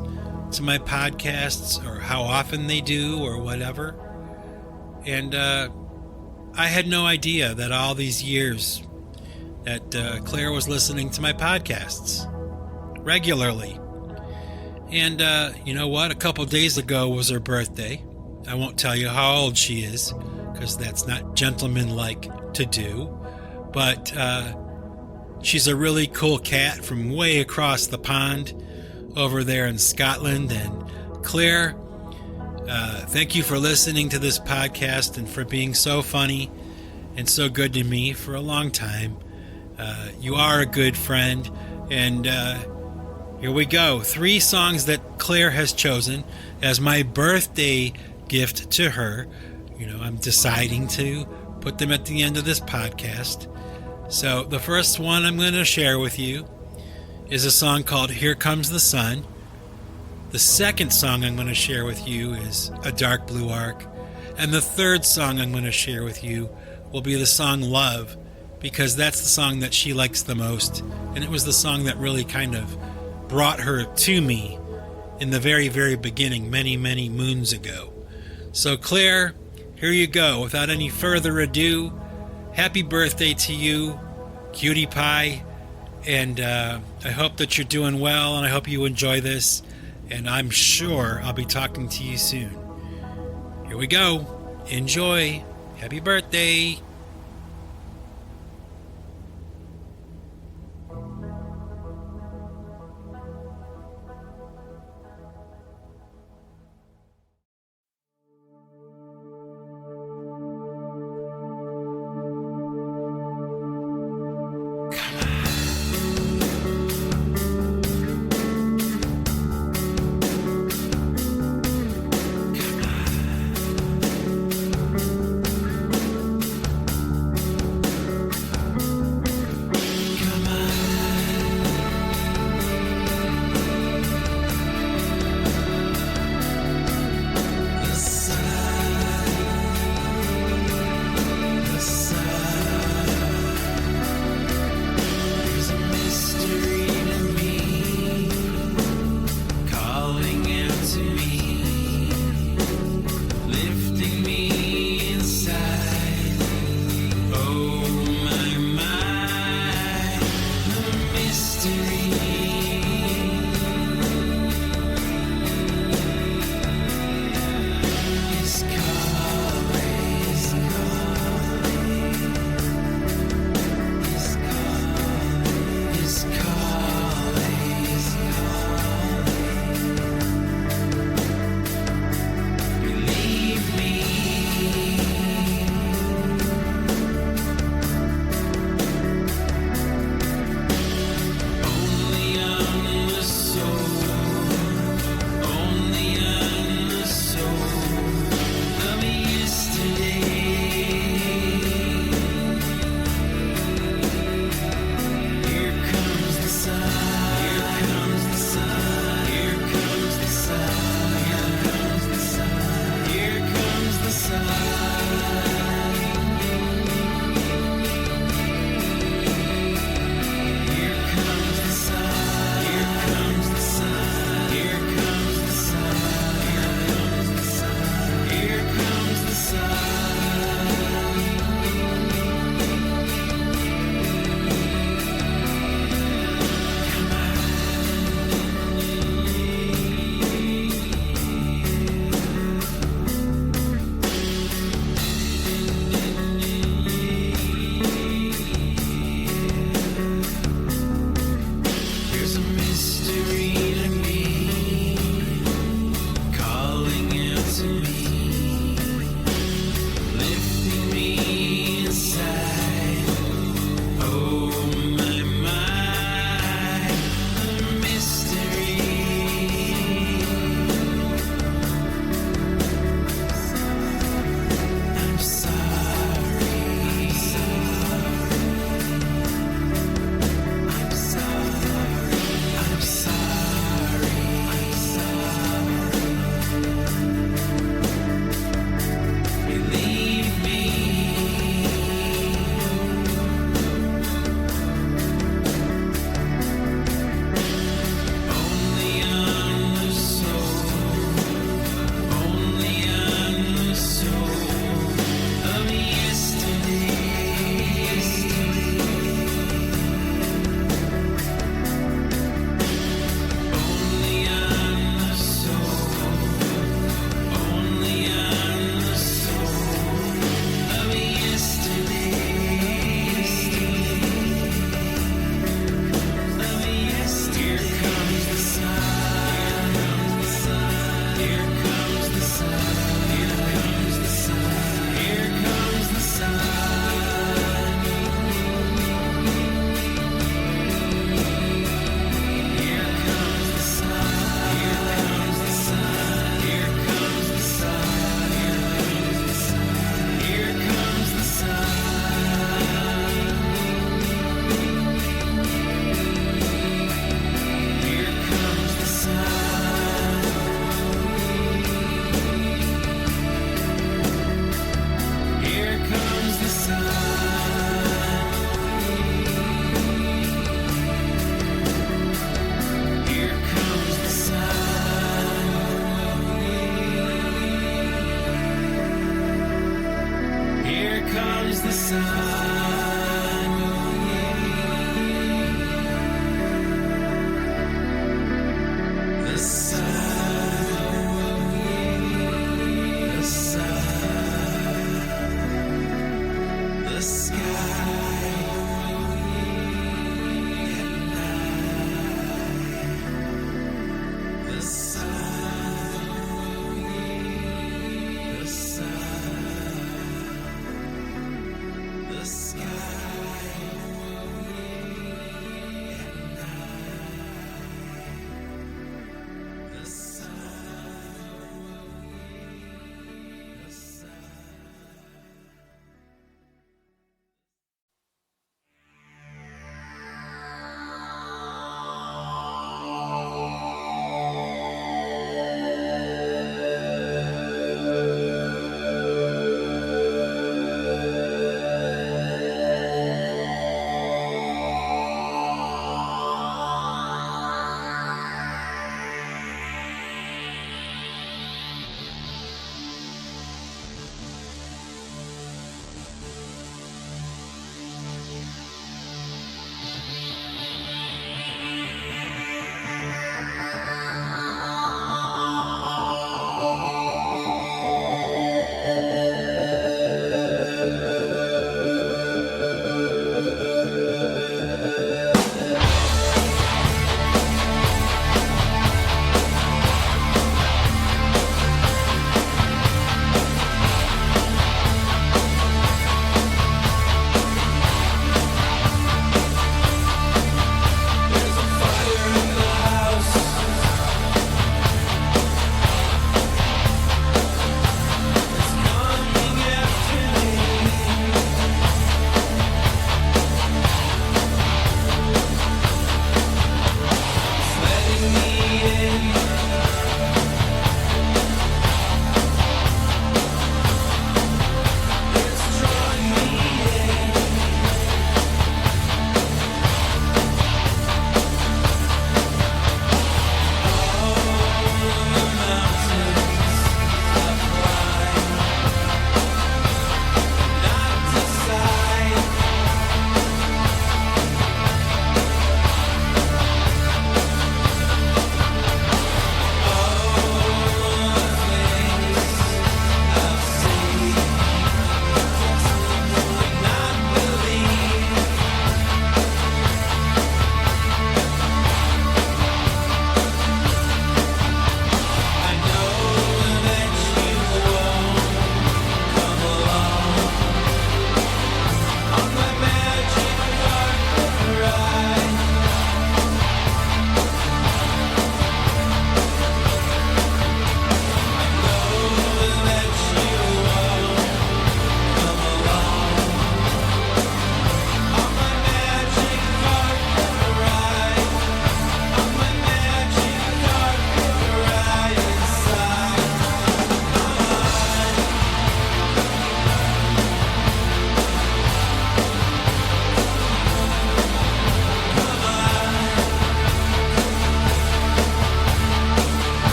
to my podcasts or how often they do or whatever. And I had no idea that all these years that Claire was listening to my podcasts regularly. And you know what? A couple days ago was her birthday. I won't tell you how old she is, because that's not gentlemanlike to do. But she's a really cool cat from way across the pond over there in Scotland. And Claire, thank you for listening to this podcast and for being so funny and so good to me for a long time. You are a good friend. And here we go. 3 songs that Claire has chosen as my birthday gift to her. I'm deciding to put them at the end of this podcast. So the first one I'm going to share with you is a song called Here Comes the Sun. The second song I'm going to share with you is A Dark Blue Arc. And the third song I'm going to share with you will be the song Love, because that's the song that she likes the most. And it was the song that really kind of brought her to me in the very, very beginning, many, many moons ago. So Claire, here you go. Without any further ado, happy birthday to you, cutie pie. And I hope that you're doing well, and I hope you enjoy this. And I'm sure I'll be talking to you soon. Here we go. Enjoy. Happy birthday.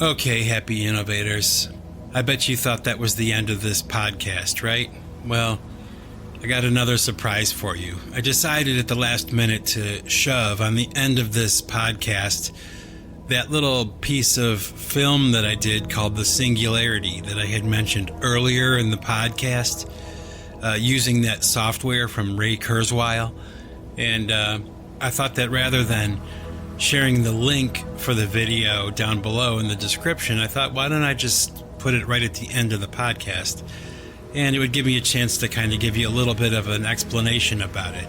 Okay, happy innovators. I bet you thought that was the end of this podcast, right? Well, I got another surprise for you. I decided at the last minute to shove on the end of this podcast that little piece of film that I did called The Singularity that I had mentioned earlier in the podcast, using that software from Ray Kurzweil. And I thought that rather than sharing the link for the video down below in the description, I thought, why don't I just put it right at the end of the podcast? And it would give me a chance to kind of give you a little bit of an explanation about it,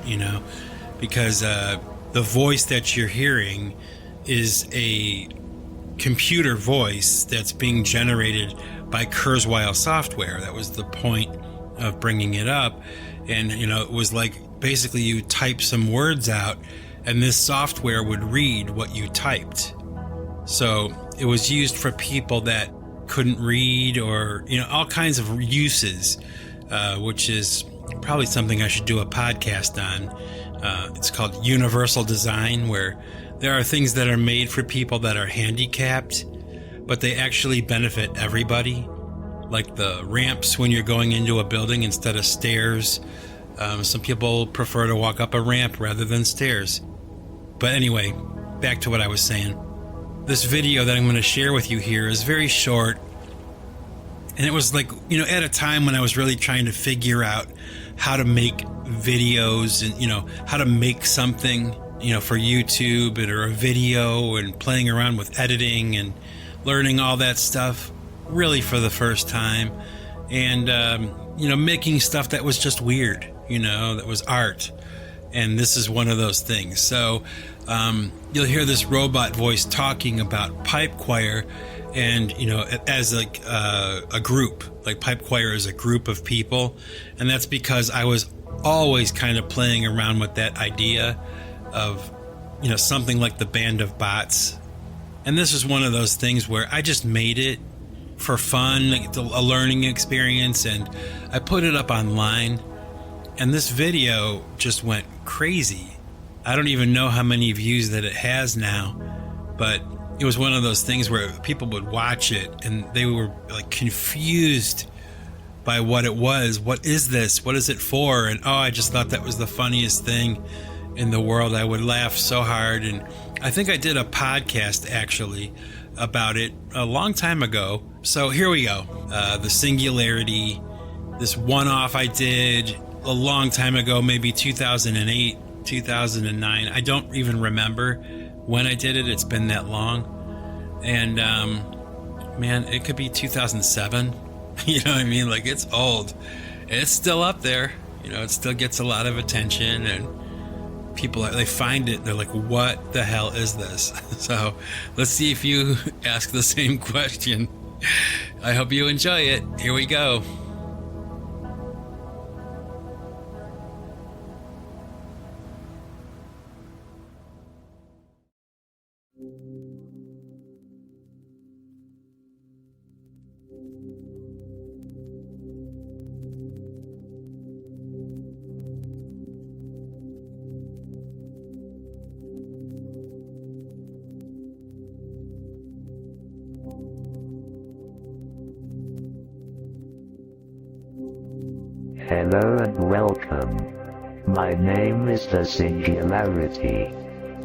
because the voice that you're hearing is a computer voice that's being generated by Kurzweil software. That was the point of bringing it up. And, it was like basically you type some words out and this software would read what you typed. So it was used for people that couldn't read or, all kinds of uses, which is probably something I should do a podcast on. It's called Universal Design, where there are things that are made for people that are handicapped, but they actually benefit everybody. Like the ramps when you're going into a building instead of stairs. Some people prefer to walk up a ramp rather than stairs. But anyway, back to what I was saying. This video that I'm going to share with you here is very short. And it was like, at a time when I was really trying to figure out how to make videos and, how to make something, for YouTube or a video, and playing around with editing and learning all that stuff really for the first time. And, making stuff that was just weird, that was art. And this is one of those things. So you'll hear this robot voice talking about pipe choir and, as like a group, like pipe choir is a group of people. And that's because I was always kind of playing around with that idea of, something like the Band of Bots. And this is one of those things where I just made it for fun, like a learning experience, and I put it up online. And this video just went crazy. I don't even know how many views that it has now, but it was one of those things where people would watch it and they were like confused by what it was. What is this? What is it for? And I just thought that was the funniest thing in the world. I would laugh so hard. And I think I did a podcast actually about it a long time ago. So here we go. The Singularity, this one-off I did a long time ago, maybe 2008, 2009. I don't even remember when I did it. It's been that long. And man, it could be 2007. You know what I mean? Like, it's old. It's still up there. It still gets a lot of attention, and people, they find it, they're like, what the hell is this? So let's see if you ask the same question. I hope you enjoy it. Here we go. Hello and welcome. My name is the Singularity.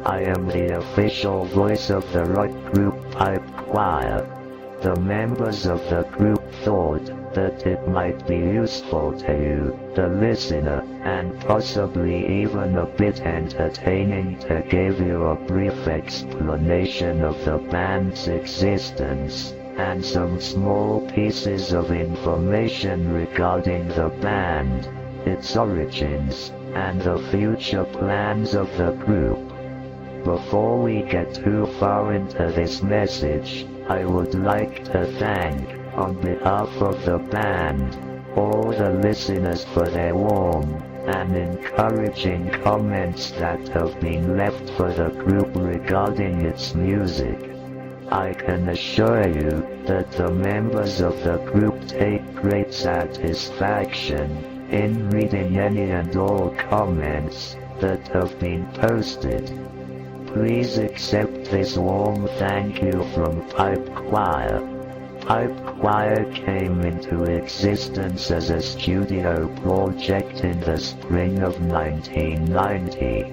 I am the official voice of the rock group Pipe Choir. The members of the group thought that it might be useful to you, the listener, and possibly even a bit entertaining to give you a brief explanation of the band's existence, and some small pieces of information regarding the band, its origins, and the future plans of the group. Before we get too far into this message, I would like to thank, on behalf of the band, all the listeners for their warm and encouraging comments that have been left for the group regarding its music. I can assure you that the members of the group take great satisfaction in reading any and all comments that have been posted. Please accept this warm thank you from Pipe Choir. Pipe Choir came into existence as a studio project in the spring of 1990.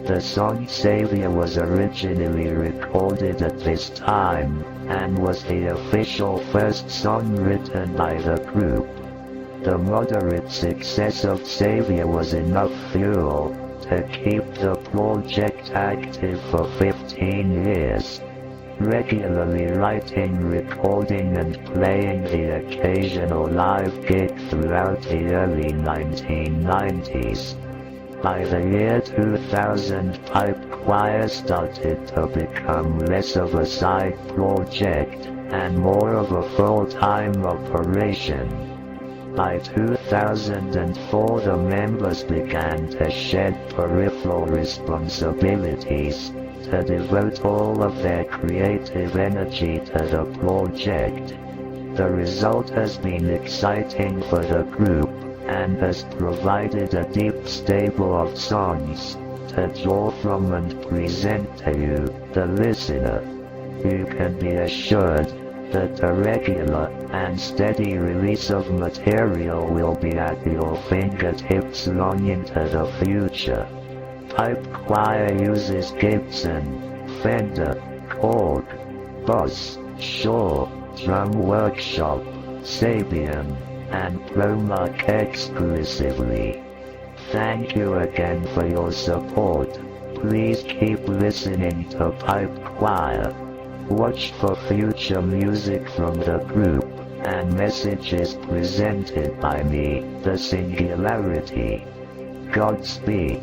The song Savior was originally recorded at this time, and was the official first song written by the group. The moderate success of Savior was enough fuel to keep the project active for 15 years, regularly writing, recording and playing the occasional live gig throughout the early 1990s. By the year 2000, Pipe Choir started to become less of a side project and more of a full-time operation. By 2004, the members began to shed peripheral responsibilities to devote all of their creative energy to the project. The result has been exciting for the group, and has provided a deep stable of songs to draw from and present to you, the listener. You can be assured that a regular and steady release of material will be at your fingertips long into the future. Pipe Choir uses Gibson, Fender, Korg, Boss, Shaw, Drum Workshop, Sabian, and Promark exclusively. Thank you again for your support. Please keep listening to Pipe Choir. Watch for future music from the group, and messages presented by me, the Singularity. Godspeed.